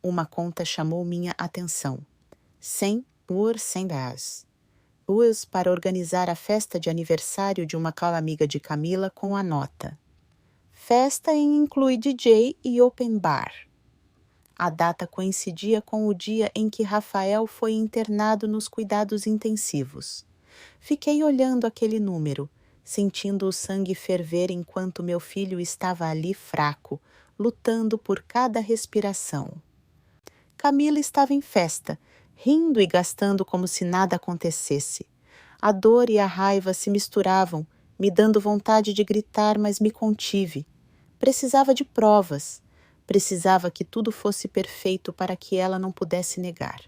Uma conta chamou minha atenção. 100 por 100 reais. Duas para organizar a festa de aniversário de uma amiga de Camila com a nota: festa inclui DJ e open bar. A data coincidia com o dia em que Rafael foi internado nos cuidados intensivos. Fiquei olhando aquele número, sentindo o sangue ferver enquanto meu filho estava ali fraco, lutando por cada respiração. Camila estava em festa, rindo e gastando como se nada acontecesse. A dor e a raiva se misturavam, me dando vontade de gritar, mas me contive. Precisava de provas. Precisava que tudo fosse perfeito para que ela não pudesse negar.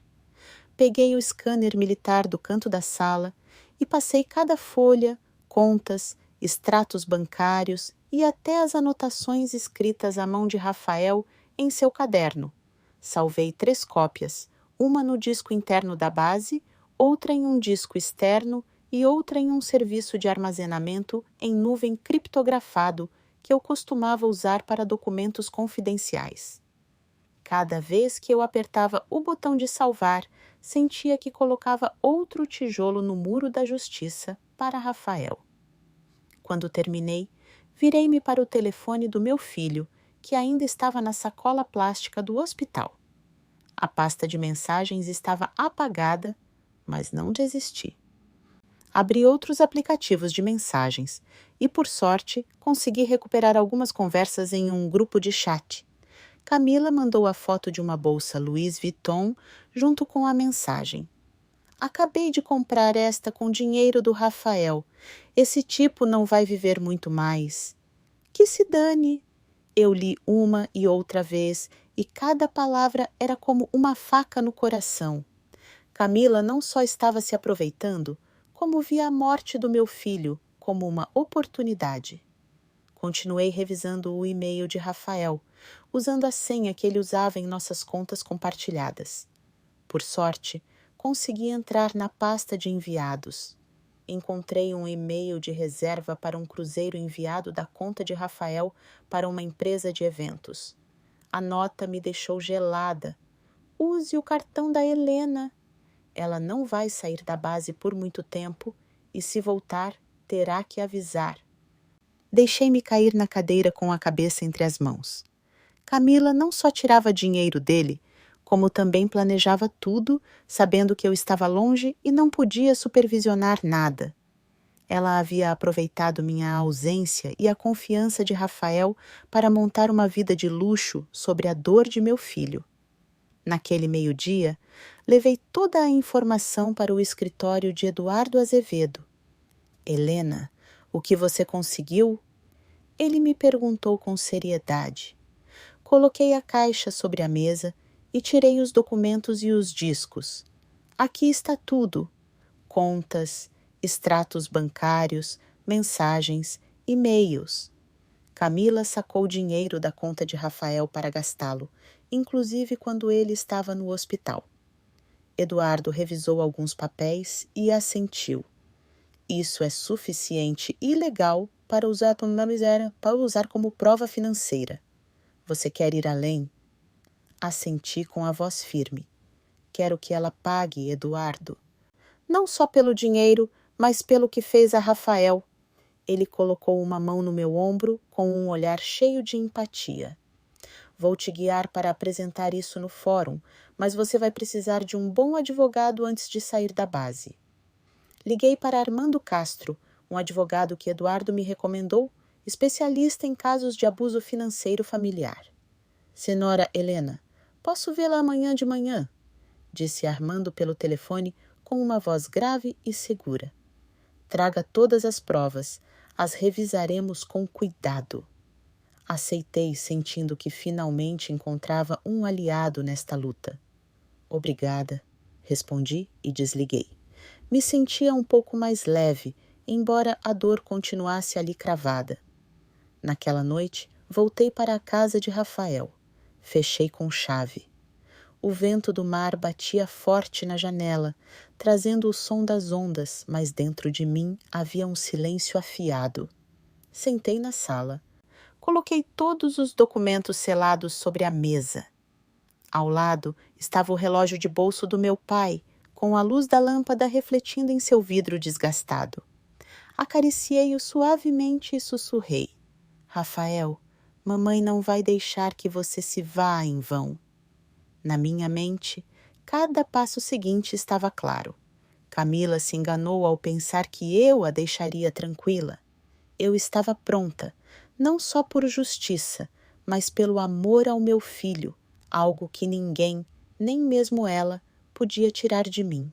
Peguei o scanner militar do canto da sala e passei cada folha, contas, extratos bancários e até as anotações escritas à mão de Rafael em seu caderno. Salvei 3 cópias, uma no disco interno da base, outra em um disco externo e outra em um serviço de armazenamento em nuvem criptografado que eu costumava usar para documentos confidenciais. Cada vez que eu apertava o botão de salvar, sentia que colocava outro tijolo no muro da justiça para Rafael. Quando terminei, virei-me para o telefone do meu filho, que ainda estava na sacola plástica do hospital. A pasta de mensagens estava apagada, mas não desisti. Abri outros aplicativos de mensagens e, por sorte, consegui recuperar algumas conversas em um grupo de chat. Camila mandou a foto de uma bolsa Louis Vuitton junto com a mensagem: acabei de comprar esta com dinheiro do Rafael. Esse tipo não vai viver muito mais. Que se dane! Eu li uma e outra vez e cada palavra era como uma faca no coração. Camila não só estava se aproveitando, como via a morte do meu filho como uma oportunidade. Continuei revisando o e-mail de Rafael, usando a senha que ele usava em nossas contas compartilhadas. Por sorte, consegui entrar na pasta de enviados. Encontrei um e-mail de reserva para um cruzeiro enviado da conta de Rafael para uma empresa de eventos. A nota me deixou gelada. Use o cartão da Helena. Ela não vai sair da base por muito tempo e, se voltar, terá que avisar. Deixei-me cair na cadeira com a cabeça entre as mãos. Camila não só tirava dinheiro dele, como também planejava tudo, sabendo que eu estava longe e não podia supervisionar nada. Ela havia aproveitado minha ausência e a confiança de Rafael para montar uma vida de luxo sobre a dor de meu filho. Naquele meio-dia, levei toda a informação para o escritório de Eduardo Azevedo. Helena, o que você conseguiu? Ele me perguntou com seriedade. Coloquei a caixa sobre a mesa e tirei os documentos e os discos. Aqui está tudo: contas, extratos bancários, mensagens, e-mails. Camila sacou dinheiro da conta de Rafael para gastá-lo, inclusive quando ele estava no hospital. Eduardo revisou alguns papéis e assentiu. Isso é suficiente e legal para usar como prova financeira. Você quer ir além? Assenti com a voz firme. Quero que ela pague, Eduardo. Não só pelo dinheiro, mas pelo que fez a Rafael. Ele colocou uma mão no meu ombro com um olhar cheio de empatia. Vou te guiar para apresentar isso no fórum, mas você vai precisar de um bom advogado antes de sair da base. Liguei para Armando Castro, um advogado que Eduardo me recomendou, especialista em casos de abuso financeiro familiar. Senhora Helena, posso vê-la amanhã de manhã? Disse Armando pelo telefone com uma voz grave e segura. Traga todas as provas, as revisaremos com cuidado. Aceitei, sentindo que finalmente encontrava um aliado nesta luta. Obrigada, respondi e desliguei. Me sentia um pouco mais leve, embora a dor continuasse ali cravada. Naquela noite, voltei para a casa de Rafael. Fechei com chave. O vento do mar batia forte na janela, trazendo o som das ondas, mas dentro de mim havia um silêncio afiado. Sentei na sala. Coloquei todos os documentos selados sobre a mesa. Ao lado estava o relógio de bolso do meu pai, com a luz da lâmpada refletindo em seu vidro desgastado. Acariciei-o suavemente e sussurrei. Rafael, mamãe não vai deixar que você se vá em vão. Na minha mente, cada passo seguinte estava claro. Camila se enganou ao pensar que eu a deixaria tranquila. Eu estava pronta, não só por justiça, mas pelo amor ao meu filho, algo que ninguém, nem mesmo ela, podia tirar de mim.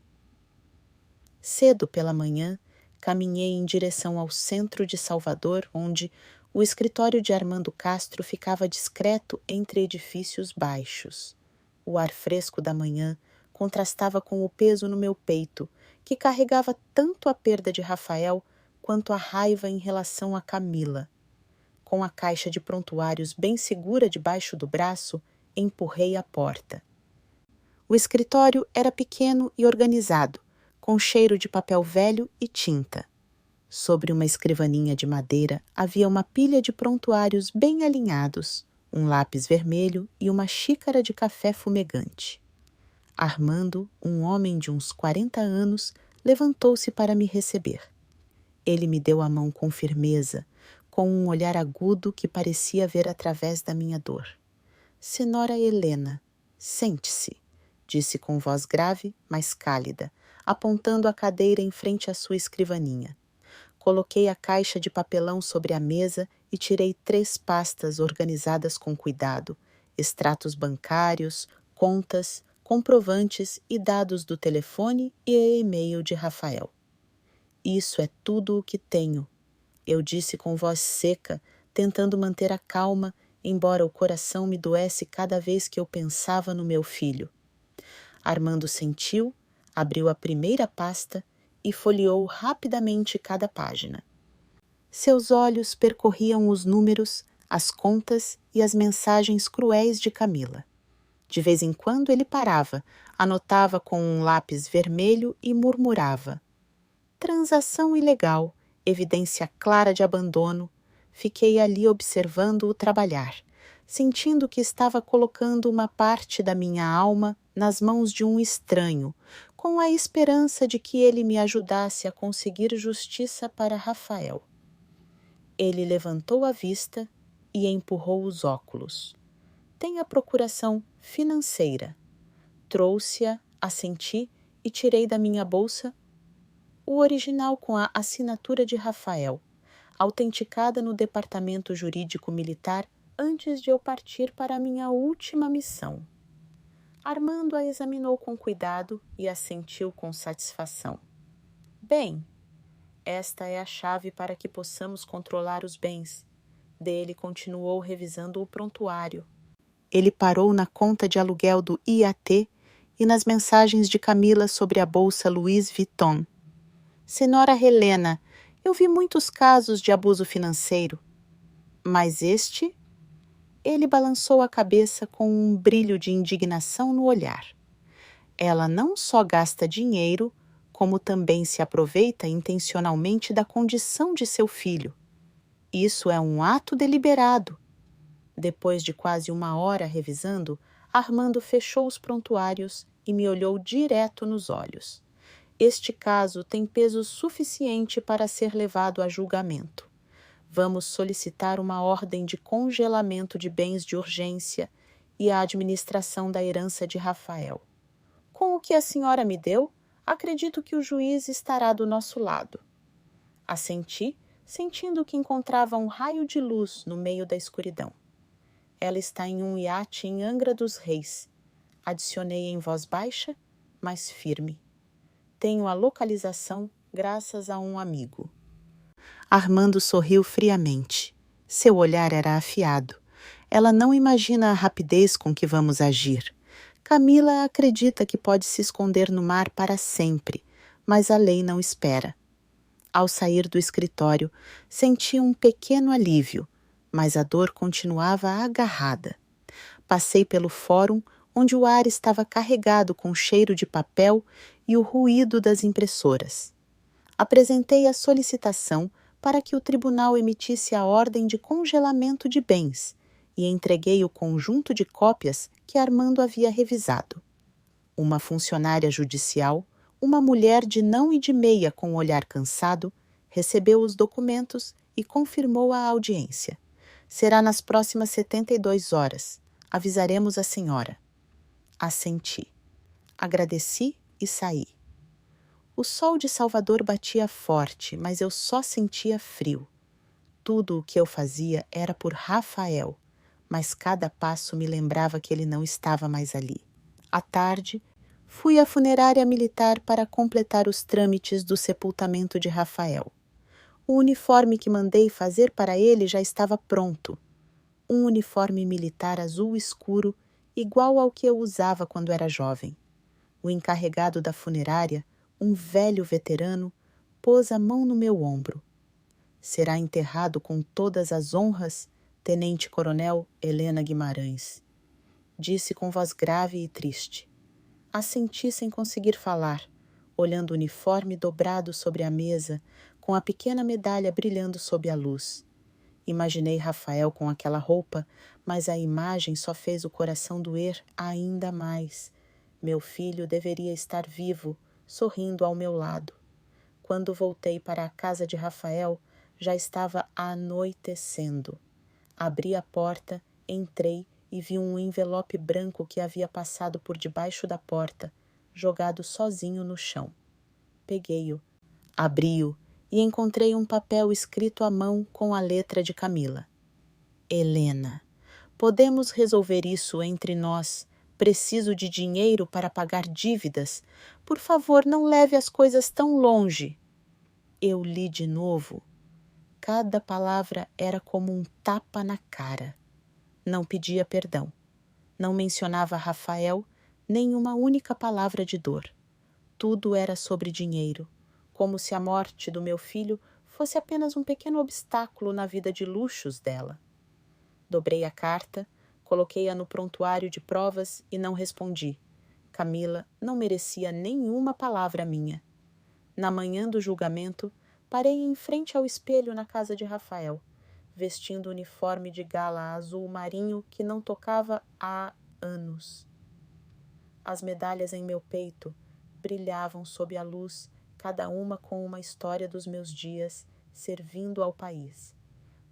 Cedo pela manhã, caminhei em direção ao centro de Salvador, onde o escritório de Armando Castro ficava discreto entre edifícios baixos. O ar fresco da manhã contrastava com o peso no meu peito, que carregava tanto a perda de Rafael quanto a raiva em relação a Camila. Com a caixa de prontuários bem segura debaixo do braço, empurrei a porta. O escritório era pequeno e organizado, com cheiro de papel velho e tinta. Sobre uma escrivaninha de madeira havia uma pilha de prontuários bem alinhados, um lápis vermelho e uma xícara de café fumegante. Armando, um homem de uns 40 anos, levantou-se para me receber. Ele me deu a mão com firmeza, com um olhar agudo que parecia ver através da minha dor. Senhora Helena, sente-se, disse com voz grave, mas cálida, apontando a cadeira em frente à sua escrivaninha. Coloquei a caixa de papelão sobre a mesa e tirei 3 pastas organizadas com cuidado, extratos bancários, contas, comprovantes e dados do telefone e e-mail de Rafael. Isso é tudo o que tenho, eu disse com voz seca, tentando manter a calma, embora o coração me doesse cada vez que eu pensava no meu filho. Armando sentiu, abriu a primeira pasta e folheou rapidamente cada página. Seus olhos percorriam os números, as contas e as mensagens cruéis de Camila. De vez em quando ele parava, anotava com um lápis vermelho e murmurava: transação ilegal, evidência clara de abandono. Fiquei ali observando-o trabalhar, sentindo que estava colocando uma parte da minha alma nas mãos de um estranho, com a esperança de que ele me ajudasse a conseguir justiça para Rafael. Ele levantou a vista e empurrou os óculos. Tem a procuração financeira. Trouxe-a, assenti e tirei da minha bolsa o original com a assinatura de Rafael, autenticada no Departamento Jurídico Militar antes de eu partir para a minha última missão. Armando a examinou com cuidado e assentiu com satisfação. Bem, esta é a chave para que possamos controlar os bens. Dele continuou revisando o prontuário. Ele parou na conta de aluguel do IAT e nas mensagens de Camila sobre a bolsa Louis Vuitton. Senhora Helena, eu vi muitos casos de abuso financeiro, mas este... Ele balançou a cabeça com um brilho de indignação no olhar. Ela não só gasta dinheiro, como também se aproveita intencionalmente da condição de seu filho. Isso é um ato deliberado. Depois de quase 1 hora revisando, Armando fechou os prontuários e me olhou direto nos olhos. Este caso tem peso suficiente para ser levado a julgamento. Vamos solicitar uma ordem de congelamento de bens de urgência e a administração da herança de Rafael. Com o que a senhora me deu, acredito que o juiz estará do nosso lado. Assenti, sentindo que encontrava um raio de luz no meio da escuridão. Ela está em um iate em Angra dos Reis. Adicionei em voz baixa, mas firme. Tenho a localização graças a um amigo. Armando sorriu friamente. Seu olhar era afiado. Ela não imagina a rapidez com que vamos agir. Camila acredita que pode se esconder no mar para sempre, mas a lei não espera. Ao sair do escritório, senti um pequeno alívio, mas a dor continuava agarrada. Passei pelo fórum, onde o ar estava carregado com cheiro de papel e o ruído das impressoras. Apresentei a solicitação para que o tribunal emitisse a ordem de congelamento de bens e entreguei o conjunto de cópias que Armando havia revisado. Uma funcionária judicial, uma mulher de não e de meia com o olhar cansado, recebeu os documentos e confirmou a audiência. Será nas próximas 72 horas. Avisaremos a senhora. Assenti. Agradeci e saí. O sol de Salvador batia forte, mas eu só sentia frio. Tudo o que eu fazia era por Rafael, mas cada passo me lembrava que ele não estava mais ali. À tarde, fui à funerária militar para completar os trâmites do sepultamento de Rafael. O uniforme que mandei fazer para ele já estava pronto. Um uniforme militar azul escuro, igual ao que eu usava quando era jovem. O encarregado da funerária, um velho veterano, pôs a mão no meu ombro. Será enterrado com todas as honras, Tenente-Coronel Helena Guimarães. Disse com voz grave e triste. Assenti sem conseguir falar, olhando o uniforme dobrado sobre a mesa, com a pequena medalha brilhando sob a luz. Imaginei Rafael com aquela roupa, mas a imagem só fez o coração doer ainda mais. Meu filho deveria estar vivo, sorrindo ao meu lado. Quando voltei para a casa de Rafael, já estava anoitecendo. Abri a porta, entrei e vi um envelope branco que havia passado por debaixo da porta, jogado sozinho no chão. Peguei-o, abri-o e encontrei um papel escrito à mão com a letra de Camila. Helena, Podemos resolver isso entre nós. Preciso de dinheiro para pagar dívidas. Por favor, não leve as coisas tão longe. Eu li de novo. Cada palavra era como um tapa na cara. Não pedia perdão. Não mencionava Rafael, nem uma única palavra de dor. Tudo era sobre dinheiro, como se a morte do meu filho fosse apenas um pequeno obstáculo na vida de luxos dela. Dobrei a carta, coloquei-a no prontuário de provas e não respondi. Camila não merecia nenhuma palavra minha. Na manhã do julgamento, parei em frente ao espelho na casa de Rafael, vestindo o uniforme de gala azul marinho que não tocava há anos. As medalhas em meu peito brilhavam sob a luz, cada uma com uma história dos meus dias, servindo ao país.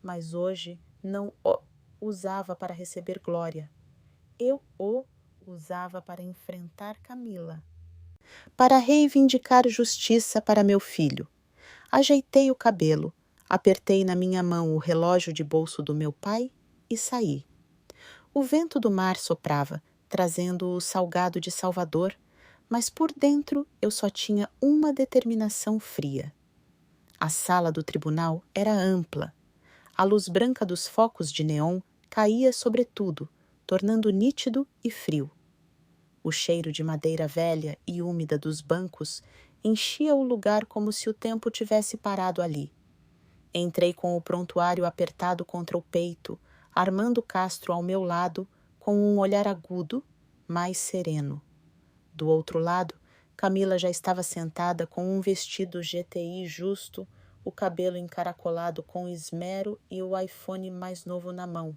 Mas hoje não o usava para receber glória. Eu o usava para enfrentar Camila. Para reivindicar justiça para meu filho. Ajeitei o cabelo, apertei na minha mão o relógio de bolso do meu pai e saí. O vento do mar soprava, trazendo o salgado de Salvador, mas por dentro eu só tinha uma determinação fria. A sala do tribunal era ampla. A luz branca dos focos de neon caía sobre tudo, tornando nítido e frio. O cheiro de madeira velha e úmida dos bancos enchia o lugar como se o tempo tivesse parado ali. Entrei com o prontuário apertado contra o peito, Armando Castro ao meu lado, com um olhar agudo, mais sereno. Do outro lado, Camila já estava sentada com um vestido GTI justo, o cabelo encaracolado com esmero e o iPhone mais novo na mão.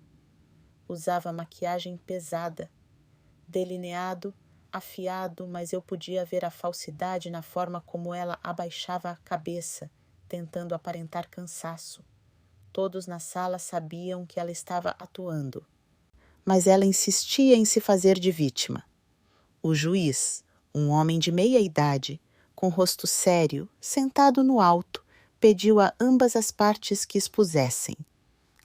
Usava maquiagem pesada, delineado, afiado, mas eu podia ver a falsidade na forma como ela abaixava a cabeça, tentando aparentar cansaço. Todos na sala sabiam que ela estava atuando. Mas ela insistia em se fazer de vítima. O juiz, um homem de meia idade, com rosto sério, sentado no alto, pediu a ambas as partes que expusessem.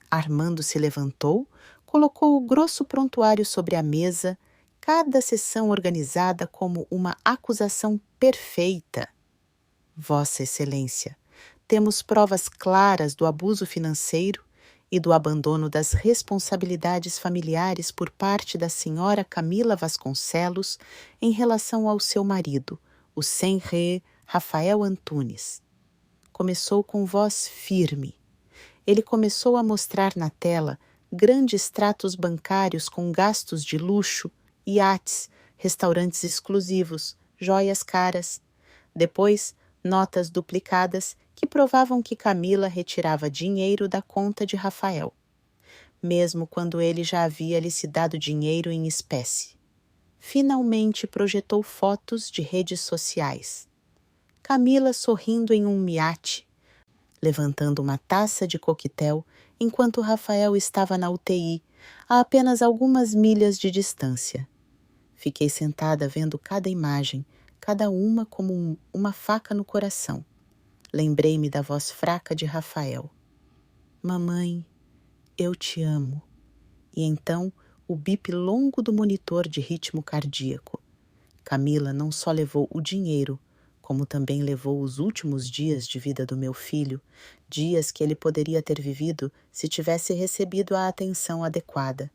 Armando se levantou, colocou o grosso prontuário sobre a mesa, cada sessão organizada como uma acusação perfeita. Vossa Excelência, temos provas claras do abuso financeiro e do abandono das responsabilidades familiares por parte da senhora Camila Vasconcelos em relação ao seu marido, o senrê Rafael Antunes. Começou com voz firme. Ele começou a mostrar na tela grandes tratos bancários com gastos de luxo, iates, restaurantes exclusivos, joias caras. Depois, notas duplicadas que provavam que Camila retirava dinheiro da conta de Rafael, mesmo quando ele já havia lhe dado dinheiro em espécie. Finalmente projetou fotos de redes sociais. Camila sorrindo em um miate, levantando uma taça de coquetel, enquanto Rafael estava na UTI, a apenas algumas milhas de distância. Fiquei sentada vendo cada imagem, cada uma como uma faca no coração. Lembrei-me da voz fraca de Rafael. Mamãe, eu te amo. E então o bip longo do monitor de ritmo cardíaco. Camila não só levou o dinheiro, como também levou os últimos dias de vida do meu filho, dias que ele poderia ter vivido se tivesse recebido a atenção adequada.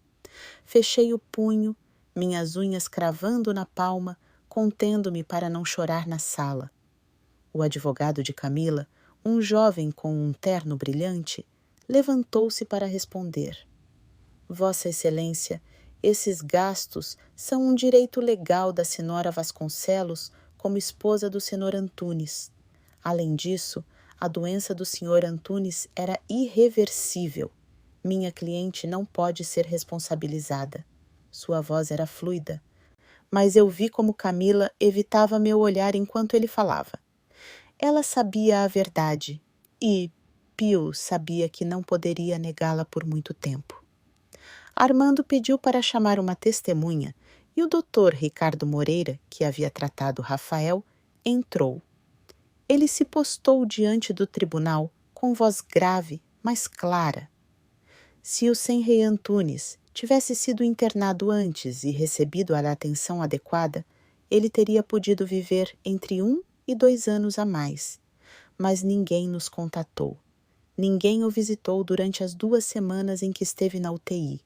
Fechei o punho, minhas unhas cravando na palma, contendo-me para não chorar na sala. O advogado de Camila, um jovem com um terno brilhante, levantou-se para responder. Vossa Excelência, esses gastos são um direito legal da senhora Vasconcelos como esposa do senhor Antunes. Além disso, a doença do senhor Antunes era irreversível. Minha cliente não pode ser responsabilizada. Sua voz era fluida, mas eu vi como Camila evitava meu olhar enquanto ele falava. Ela sabia a verdade e Pio sabia que não poderia negá-la por muito tempo. Armando pediu para chamar uma testemunha e o doutor Ricardo Moreira, que havia tratado Rafael, entrou. Ele se postou diante do tribunal com voz grave, mas clara. Se o Senrei Antunes tivesse sido internado antes e recebido a atenção adequada, ele teria podido viver entre 1 e 2 anos a mais. Mas ninguém nos contatou. Ninguém o visitou durante as 2 semanas em que esteve na UTI.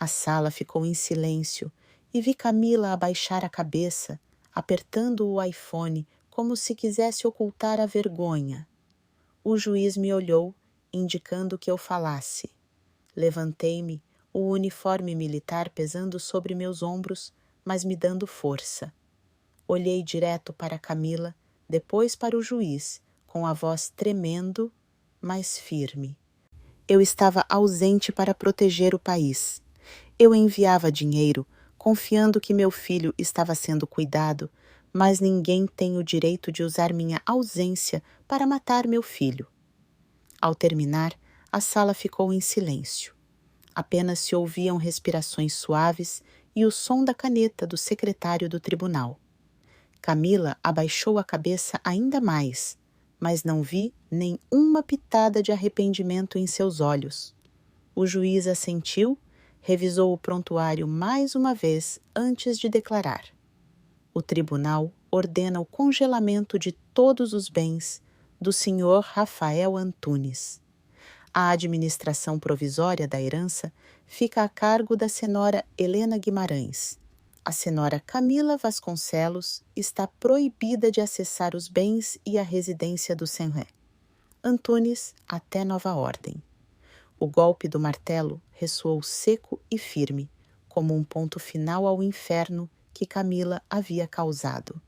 A sala ficou em silêncio e vi Camila abaixar a cabeça, apertando o iPhone como se quisesse ocultar a vergonha. O juiz me olhou, indicando que eu falasse. Levantei-me, o uniforme militar pesando sobre meus ombros, mas me dando força. Olhei direto para Camila, depois para o juiz, com a voz tremendo, mas firme. Eu estava ausente para proteger o país. Eu enviava dinheiro, confiando que meu filho estava sendo cuidado, mas ninguém tem o direito de usar minha ausência para matar meu filho. Ao terminar, a sala ficou em silêncio. Apenas se ouviam respirações suaves e o som da caneta do secretário do tribunal. Camila abaixou a cabeça ainda mais, mas não vi nem uma pitada de arrependimento em seus olhos. O juiz assentiu, revisou o prontuário mais uma vez antes de declarar. O tribunal ordena o congelamento de todos os bens do senhor Rafael Antunes. A administração provisória da herança fica a cargo da senhora Helena Guimarães. A senhora Camila Vasconcelos está proibida de acessar os bens e a residência do Senré. Antunes até nova ordem. O golpe do martelo ressoou seco e firme, como um ponto final ao inferno que Camila havia causado.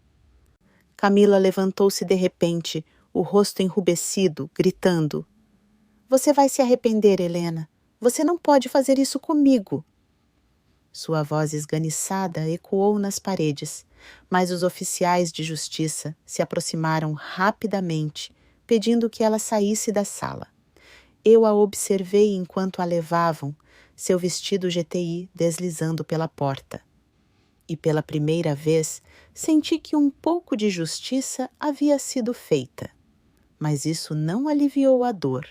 Camila levantou-se de repente, o rosto enrubescido, gritando: "Você vai se arrepender, Helena. Você não pode fazer isso comigo." Sua voz esganiçada ecoou nas paredes, mas os oficiais de justiça se aproximaram rapidamente, pedindo que ela saísse da sala. Eu a observei enquanto a levavam, seu vestido GTI deslizando pela porta. E pela primeira vez, senti que um pouco de justiça havia sido feita. Mas isso não aliviou a dor.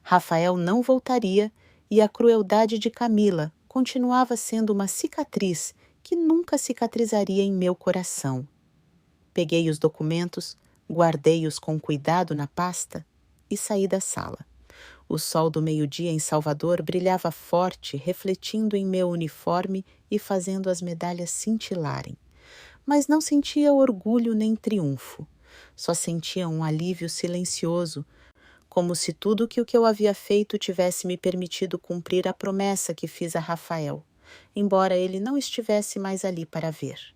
Rafael não voltaria e a crueldade de Camila continuava sendo uma cicatriz que nunca cicatrizaria em meu coração. Peguei os documentos, guardei-os com cuidado na pasta e saí da sala. O sol do meio-dia em Salvador brilhava forte, refletindo em meu uniforme e fazendo as medalhas cintilarem. Mas não sentia orgulho nem triunfo. Só sentia um alívio silencioso, como se tudo que o que eu havia feito tivesse me permitido cumprir a promessa que fiz a Rafael, embora ele não estivesse mais ali para ver.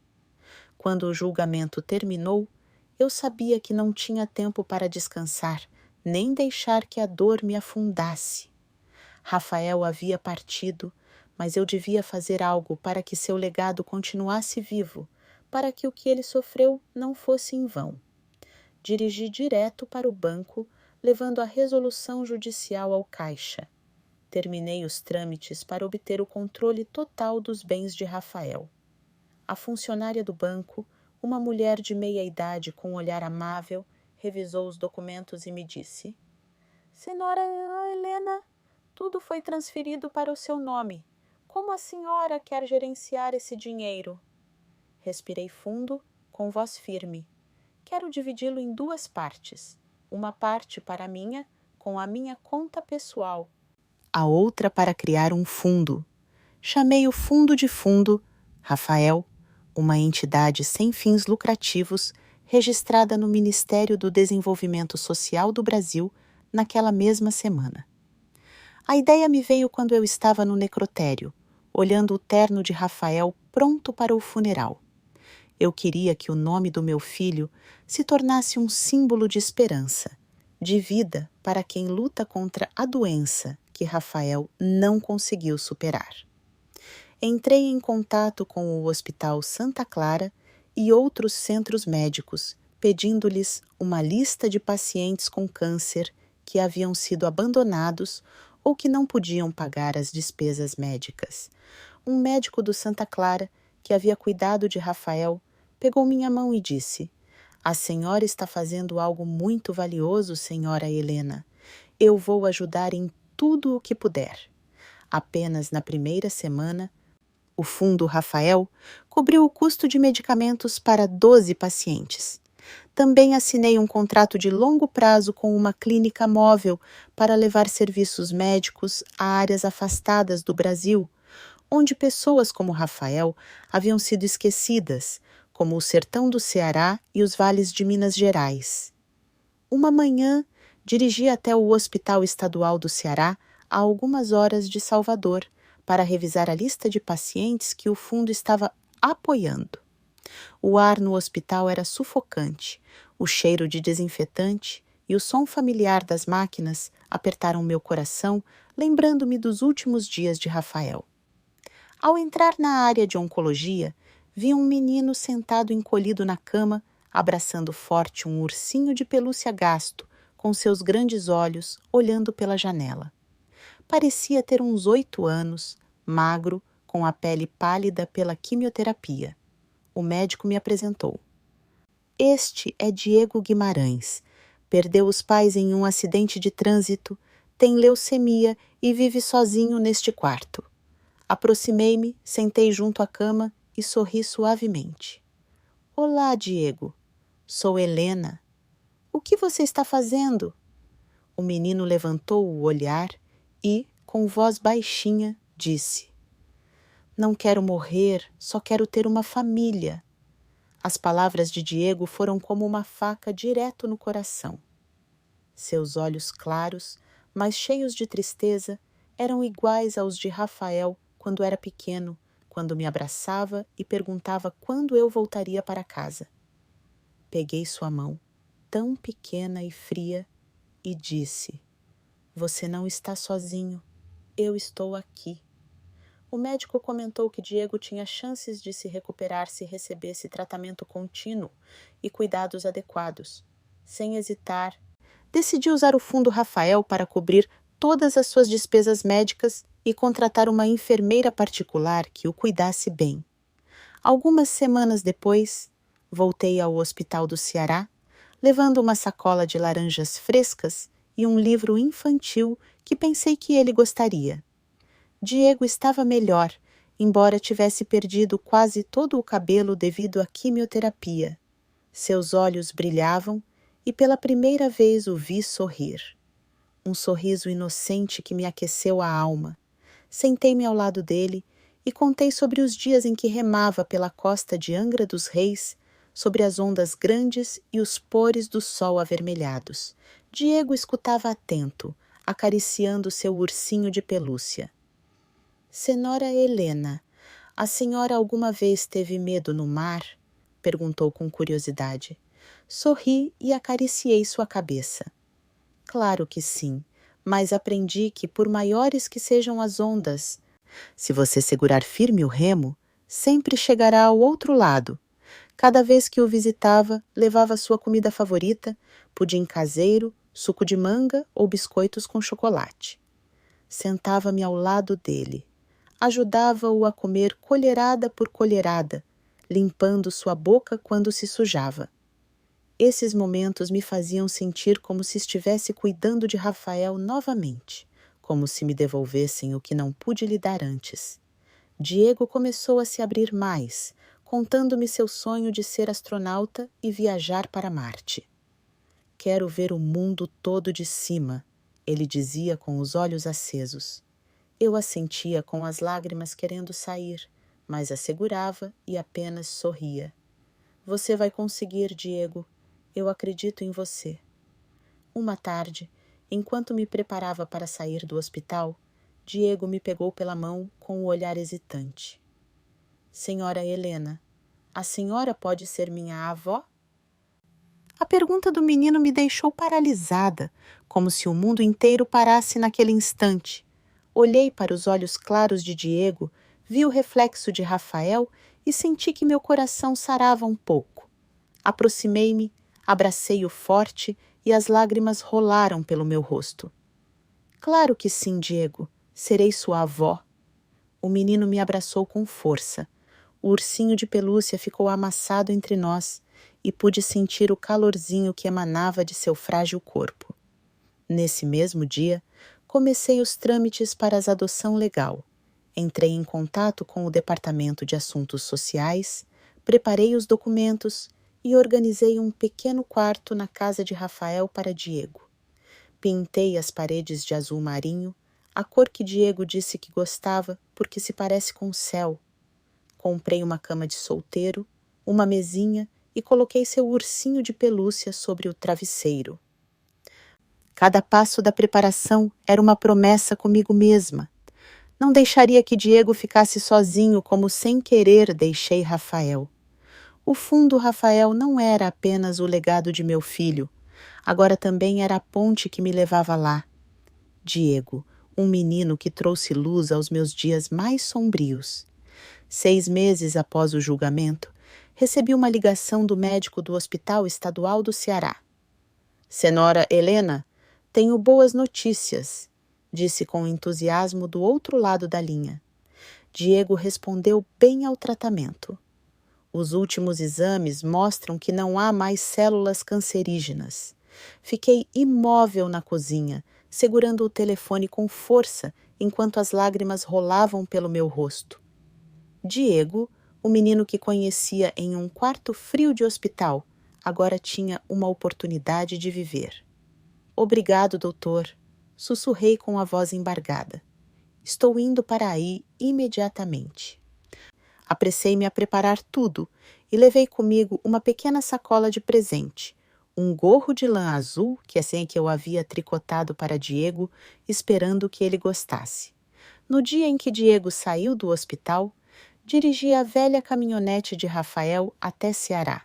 Quando o julgamento terminou, eu sabia que não tinha tempo para descansar, nem deixar que a dor me afundasse. Rafael havia partido, mas eu devia fazer algo para que seu legado continuasse vivo, para que o que ele sofreu não fosse em vão. Dirigi direto para o banco, levando a resolução judicial ao caixa. Terminei os trâmites para obter o controle total dos bens de Rafael. A funcionária do banco, uma mulher de meia-idade com um olhar amável, revisou os documentos e me disse: "Senhora Helena, tudo foi transferido para o seu nome. Como a senhora quer gerenciar esse dinheiro?" Respirei fundo, com voz firme. "Quero dividi-lo em 2 partes. Uma parte para minha, com a minha conta pessoal. A outra para criar um fundo. Chamei o fundo de fundo Rafael, uma entidade sem fins lucrativos registrada no Ministério do Desenvolvimento Social do Brasil naquela mesma semana. A ideia me veio quando eu estava no necrotério, olhando o terno de Rafael pronto para o funeral. Eu queria que o nome do meu filho se tornasse um símbolo de esperança, de vida para quem luta contra a doença que Rafael não conseguiu superar. Entrei em contato com o Hospital Santa Clara e outros centros médicos, pedindo-lhes uma lista de pacientes com câncer que haviam sido abandonados ou que não podiam pagar as despesas médicas. Um médico do Santa Clara, que havia cuidado de Rafael, pegou minha mão e disse: "A senhora está fazendo algo muito valioso, senhora Helena. Eu vou ajudar em tudo o que puder. Apenas na primeira semana, o Fundo Rafael cobriu o custo de medicamentos para 12 pacientes. Também assinei um contrato de longo prazo com uma clínica móvel para levar serviços médicos a áreas afastadas do Brasil, onde pessoas como Rafael haviam sido esquecidas, como o sertão do Ceará e os vales de Minas Gerais. Uma manhã, dirigi até o Hospital Estadual do Ceará a algumas horas de Salvador, para revisar a lista de pacientes que o fundo estava apoiando. O ar no hospital era sufocante, o cheiro de desinfetante e o som familiar das máquinas apertaram meu coração, lembrando-me dos últimos dias de Rafael. Ao entrar na área de oncologia, vi um menino sentado encolhido na cama, abraçando forte um ursinho de pelúcia gasto, com seus grandes olhos, olhando pela janela. Parecia ter uns 8 anos, magro, com a pele pálida pela quimioterapia. O médico me apresentou. Este é Diego Guimarães. Perdeu os pais em um acidente de trânsito, tem leucemia e vive sozinho neste quarto. Aproximei-me, sentei junto à cama e sorri suavemente. Olá, Diego. Sou Helena. O que você está fazendo? O menino levantou o olhar e, com voz baixinha, disse: Não quero morrer, só quero ter uma família. As palavras de Diego foram como uma faca direto no coração. Seus olhos claros, mas cheios de tristeza, eram iguais aos de Rafael quando era pequeno, quando me abraçava e perguntava quando eu voltaria para casa. Peguei sua mão, tão pequena e fria, e disse: Você não está sozinho, eu estou aqui. O médico comentou que Diego tinha chances de se recuperar se recebesse tratamento contínuo e cuidados adequados. Sem hesitar, decidi usar o Fundo Rafael para cobrir todas as suas despesas médicas e contratar uma enfermeira particular que o cuidasse bem. Algumas semanas depois, voltei ao Hospital do Ceará, levando uma sacola de laranjas frescas e um livro infantil que pensei que ele gostaria. Diego estava melhor, embora tivesse perdido quase todo o cabelo devido à quimioterapia. Seus olhos brilhavam e pela primeira vez o vi sorrir. Um sorriso inocente que me aqueceu a alma. Sentei-me ao lado dele e contei sobre os dias em que remava pela costa de Angra dos Reis, sobre as ondas grandes e os pores do sol avermelhados. Diego escutava atento, acariciando seu ursinho de pelúcia. Senhora Helena, a senhora alguma vez teve medo no mar? Perguntou com curiosidade. Sorri e acariciei sua cabeça. Claro que sim, mas aprendi que por maiores que sejam as ondas, se você segurar firme o remo, sempre chegará ao outro lado. Cada vez que o visitava, levava sua comida favorita, pudim caseiro, suco de manga ou biscoitos com chocolate. Sentava-me ao lado dele. Ajudava-o a comer colherada por colherada, limpando sua boca quando se sujava. Esses momentos me faziam sentir como se estivesse cuidando de Rafael novamente, como se me devolvessem o que não pude lhe dar antes. Diego começou a se abrir mais, contando-me seu sonho de ser astronauta e viajar para Marte. Quero ver o mundo todo de cima, ele dizia com os olhos acesos. Eu assentia com as lágrimas querendo sair, mas assegurava e apenas sorria. Você vai conseguir, Diego. Eu acredito em você. Uma tarde, enquanto me preparava para sair do hospital, Diego me pegou pela mão com o olhar hesitante. Senhora Helena, a senhora pode ser minha avó? A pergunta do menino me deixou paralisada, como se o mundo inteiro parasse naquele instante. Olhei para os olhos claros de Diego, vi o reflexo de Rafael e senti que meu coração sarava um pouco. Aproximei-me, abracei-o forte e as lágrimas rolaram pelo meu rosto. Claro que sim, Diego, serei sua avó. O menino me abraçou com força. O ursinho de pelúcia ficou amassado entre nós e pude sentir o calorzinho que emanava de seu frágil corpo. Nesse mesmo dia, comecei os trâmites para a adoção legal. Entrei em contato com o Departamento de Assuntos Sociais, preparei os documentos e organizei um pequeno quarto na casa de Rafael para Diego. Pintei as paredes de azul marinho, a cor que Diego disse que gostava porque se parece com o céu. Comprei uma cama de solteiro, uma mesinha e coloquei seu ursinho de pelúcia sobre o travesseiro. Cada passo da preparação era uma promessa comigo mesma. Não deixaria que Diego ficasse sozinho como sem querer deixei Rafael. O fundo Rafael não era apenas o legado de meu filho, agora também era a ponte que me levava lá. Diego, um menino que trouxe luz aos meus dias mais sombrios. 6 meses após o julgamento, recebi uma ligação do médico do Hospital Estadual do Ceará. Senhora Helena, tenho boas notícias, disse com entusiasmo do outro lado da linha. Diego respondeu bem ao tratamento. Os últimos exames mostram que não há mais células cancerígenas. Fiquei imóvel na cozinha, segurando o telefone com força enquanto as lágrimas rolavam pelo meu rosto. Diego, o menino que conhecia em um quarto frio de hospital, agora tinha uma oportunidade de viver. Obrigado, doutor, sussurrei com a voz embargada. Estou indo para aí imediatamente. Apressei-me a preparar tudo e levei comigo uma pequena sacola de presente, um gorro de lã azul, que é assim que eu havia tricotado para Diego, esperando que ele gostasse. No dia em que Diego saiu do hospital, dirigi a velha caminhonete de Rafael até Ceará.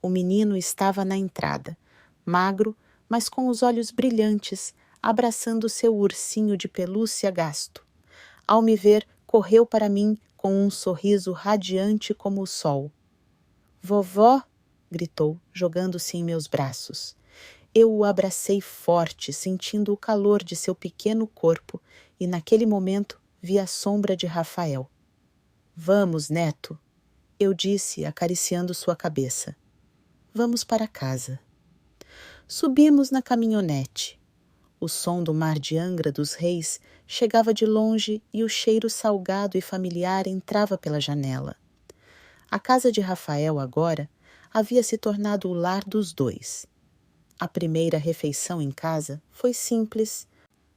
O menino estava na entrada, magro, mas com os olhos brilhantes, abraçando seu ursinho de pelúcia gasto. Ao me ver, correu para mim com um sorriso radiante como o sol. Vovó, gritou, jogando-se em meus braços. Eu o abracei forte, sentindo o calor de seu pequeno corpo, e naquele momento vi a sombra de Rafael. Vamos, neto, eu disse, acariciando sua cabeça. Vamos para casa. Subimos na caminhonete. O som do mar de Angra dos Reis chegava de longe e o cheiro salgado e familiar entrava pela janela. A casa de Rafael agora havia se tornado o lar dos dois. A primeira refeição em casa foi simples,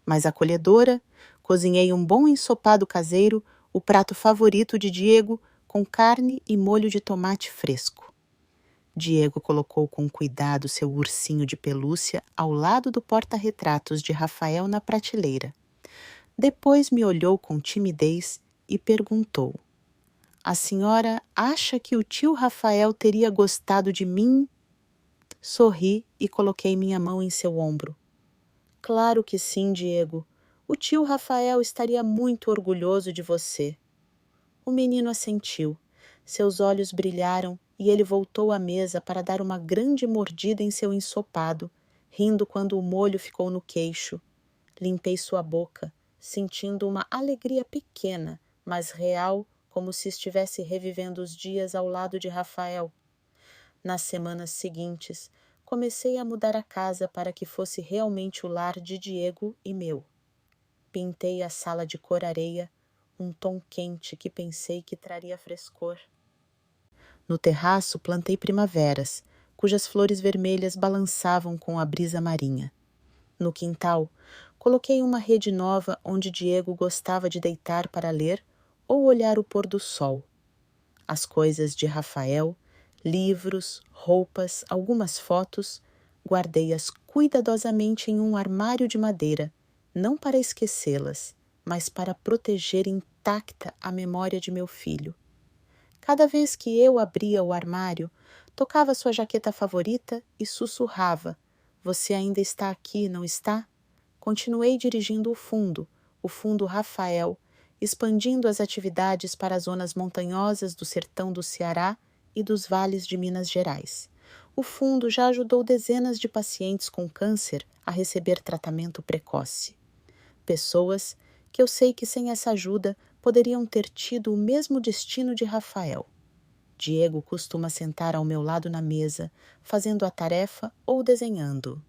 mas acolhedora. Cozinhei um bom ensopado caseiro, o prato favorito de Diego, com carne e molho de tomate fresco. Diego colocou com cuidado seu ursinho de pelúcia ao lado do porta-retratos de Rafael na prateleira. Depois me olhou com timidez e perguntou: A senhora acha que o tio Rafael teria gostado de mim? Sorri e coloquei minha mão em seu ombro. Claro que sim, Diego. O tio Rafael estaria muito orgulhoso de você. O menino assentiu. Seus olhos brilharam e ele voltou à mesa para dar uma grande mordida em seu ensopado, rindo quando o molho ficou no queixo. Limpei sua boca, sentindo uma alegria pequena, mas real, como se estivesse revivendo os dias ao lado de Rafael. Nas semanas seguintes, comecei a mudar a casa para que fosse realmente o lar de Diego e meu. Pintei a sala de cor areia, um tom quente que pensei que traria frescor. No terraço plantei primaveras, cujas flores vermelhas balançavam com a brisa marinha. No quintal, coloquei uma rede nova onde Diego gostava de deitar para ler ou olhar o pôr do sol. As coisas de Rafael, livros, roupas, algumas fotos, guardei-as cuidadosamente em um armário de madeira, não para esquecê-las, mas para proteger intacta a memória de meu filho. Cada vez que eu abria o armário, tocava sua jaqueta favorita e sussurrava: Você ainda está aqui, não está? Continuei dirigindo o fundo Rafael, expandindo as atividades para as zonas montanhosas do sertão do Ceará e dos vales de Minas Gerais. O fundo já ajudou dezenas de pacientes com câncer a receber tratamento precoce. Pessoas que eu sei que sem essa ajuda poderiam ter tido o mesmo destino de Rafael. Diego costuma sentar ao meu lado na mesa, fazendo a tarefa ou desenhando.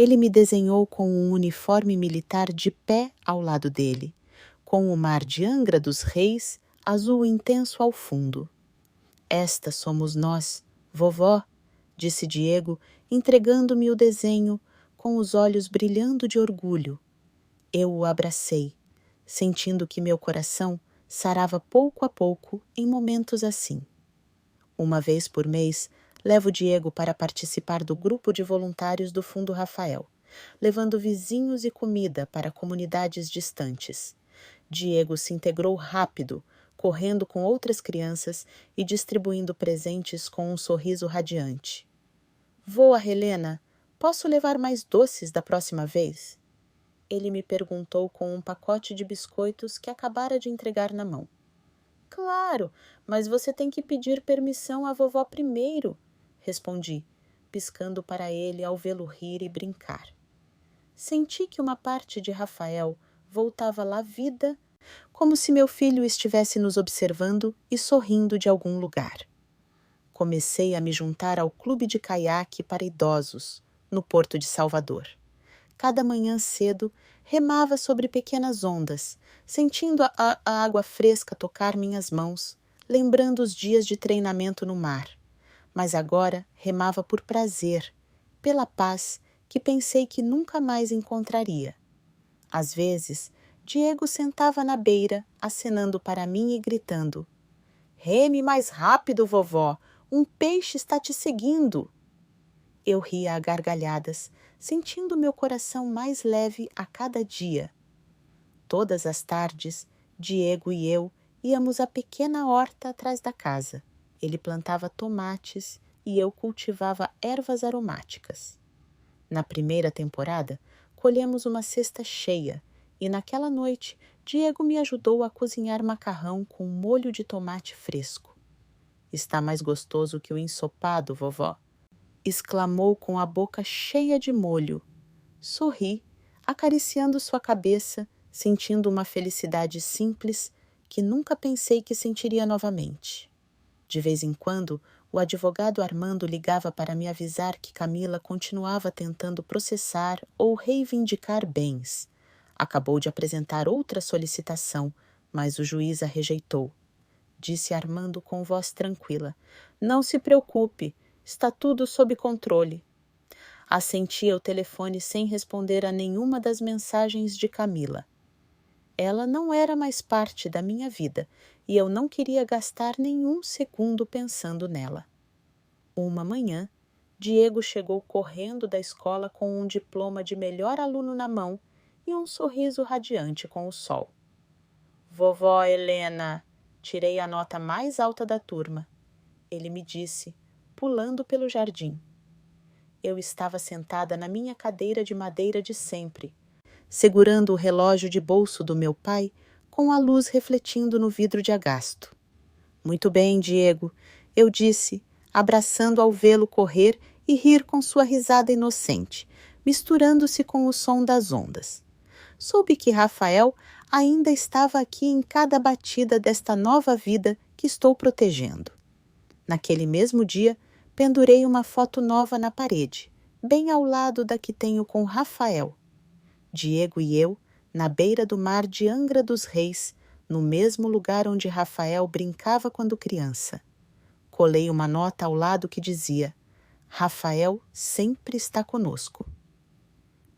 Ele me desenhou com um uniforme militar de pé ao lado dele, com o mar de Angra dos Reis, azul intenso ao fundo. Esta somos nós, vovó, disse Diego, entregando-me o desenho, com os olhos brilhando de orgulho. Eu o abracei, sentindo que meu coração sarava pouco a pouco em momentos assim. Uma vez por mês, levo Diego para participar do grupo de voluntários do Fundo Rafael, levando vizinhos e comida para comunidades distantes. Diego se integrou rápido, correndo com outras crianças e distribuindo presentes com um sorriso radiante. Voa, Helena, posso levar mais doces da próxima vez? Ele me perguntou com um pacote de biscoitos que acabara de entregar na mão. Claro, mas você tem que pedir permissão à vovó primeiro, respondi, piscando para ele ao vê-lo rir e brincar. Senti que uma parte de Rafael voltava lá vida, como se meu filho estivesse nos observando e sorrindo de algum lugar. Comecei a me juntar ao clube de caiaque para idosos, no Porto de Salvador. Cada manhã cedo, remava sobre pequenas ondas, sentindo a água fresca tocar minhas mãos, lembrando os dias de treinamento no mar. Mas agora remava por prazer, pela paz que pensei que nunca mais encontraria. Às vezes, Diego sentava na beira, acenando para mim e gritando: Reme mais rápido, vovó! Um peixe está te seguindo! Eu ria a gargalhadas, sentindo meu coração mais leve a cada dia. Todas as tardes, Diego e eu íamos à pequena horta atrás da casa. Ele plantava tomates e eu cultivava ervas aromáticas. Na primeira temporada, colhemos uma cesta cheia e naquela noite, Diego me ajudou a cozinhar macarrão com molho de tomate fresco. Está mais gostoso que o ensopado, vovó, exclamou com a boca cheia de molho. Sorri, acariciando sua cabeça, sentindo uma felicidade simples que nunca pensei que sentiria novamente. De vez em quando, o advogado Armando ligava para me avisar que Camila continuava tentando processar ou reivindicar bens. Acabou de apresentar outra solicitação, mas o juiz a rejeitou. Disse Armando com voz tranquila. Não se preocupe, está tudo sob controle. Assenti ao telefone sem responder a nenhuma das mensagens de Camila. Ela não era mais parte da minha vida e eu não queria gastar nenhum segundo pensando nela. Uma manhã, Diego chegou correndo da escola com um diploma de melhor aluno na mão e um sorriso radiante com o sol. Vovó Helena, tirei a nota mais alta da turma. Ele me disse, pulando pelo jardim. Eu estava sentada na minha cadeira de madeira de sempre, segurando o relógio de bolso do meu pai, com a luz refletindo no vidro de agasto. Muito bem, Diego, eu disse, abraçando ao vê-lo correr e rir com sua risada inocente, misturando-se com o som das ondas. Soube que Rafael ainda estava aqui em cada batida desta nova vida que estou protegendo. Naquele mesmo dia, pendurei uma foto nova na parede, bem ao lado da que tenho com Rafael. Diego e eu, na beira do mar de Angra dos Reis, no mesmo lugar onde Rafael brincava quando criança. Colei uma nota ao lado que dizia: Rafael sempre está conosco.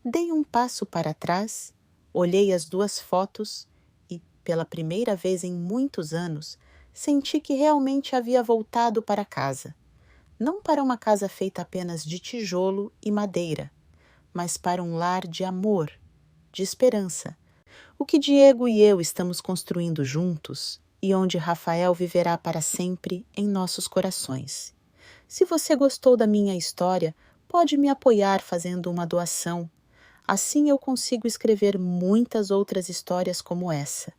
Dei um passo para trás, olhei as duas fotos e, pela primeira vez em muitos anos, senti que realmente havia voltado para casa. Não para uma casa feita apenas de tijolo e madeira, mas para um lar de amor, de esperança. O que Diego e eu estamos construindo juntos e onde Rafael viverá para sempre em nossos corações. Se você gostou da minha história, pode me apoiar fazendo uma doação. Assim eu consigo escrever muitas outras histórias como essa.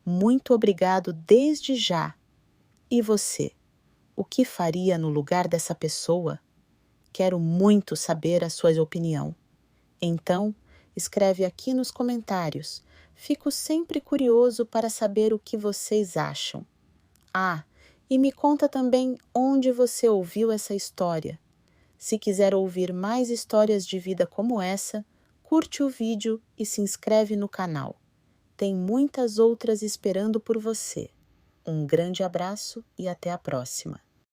Muito obrigado desde já. E você? O que faria no lugar dessa pessoa? Quero muito saber a sua opinião. Então, escreve aqui nos comentários. Fico sempre curioso para saber o que vocês acham. Ah, e me conta também onde você ouviu essa história. Se quiser ouvir mais histórias de vida como essa, curte o vídeo e se inscreve no canal. Tem muitas outras esperando por você. Um grande abraço e até a próxima.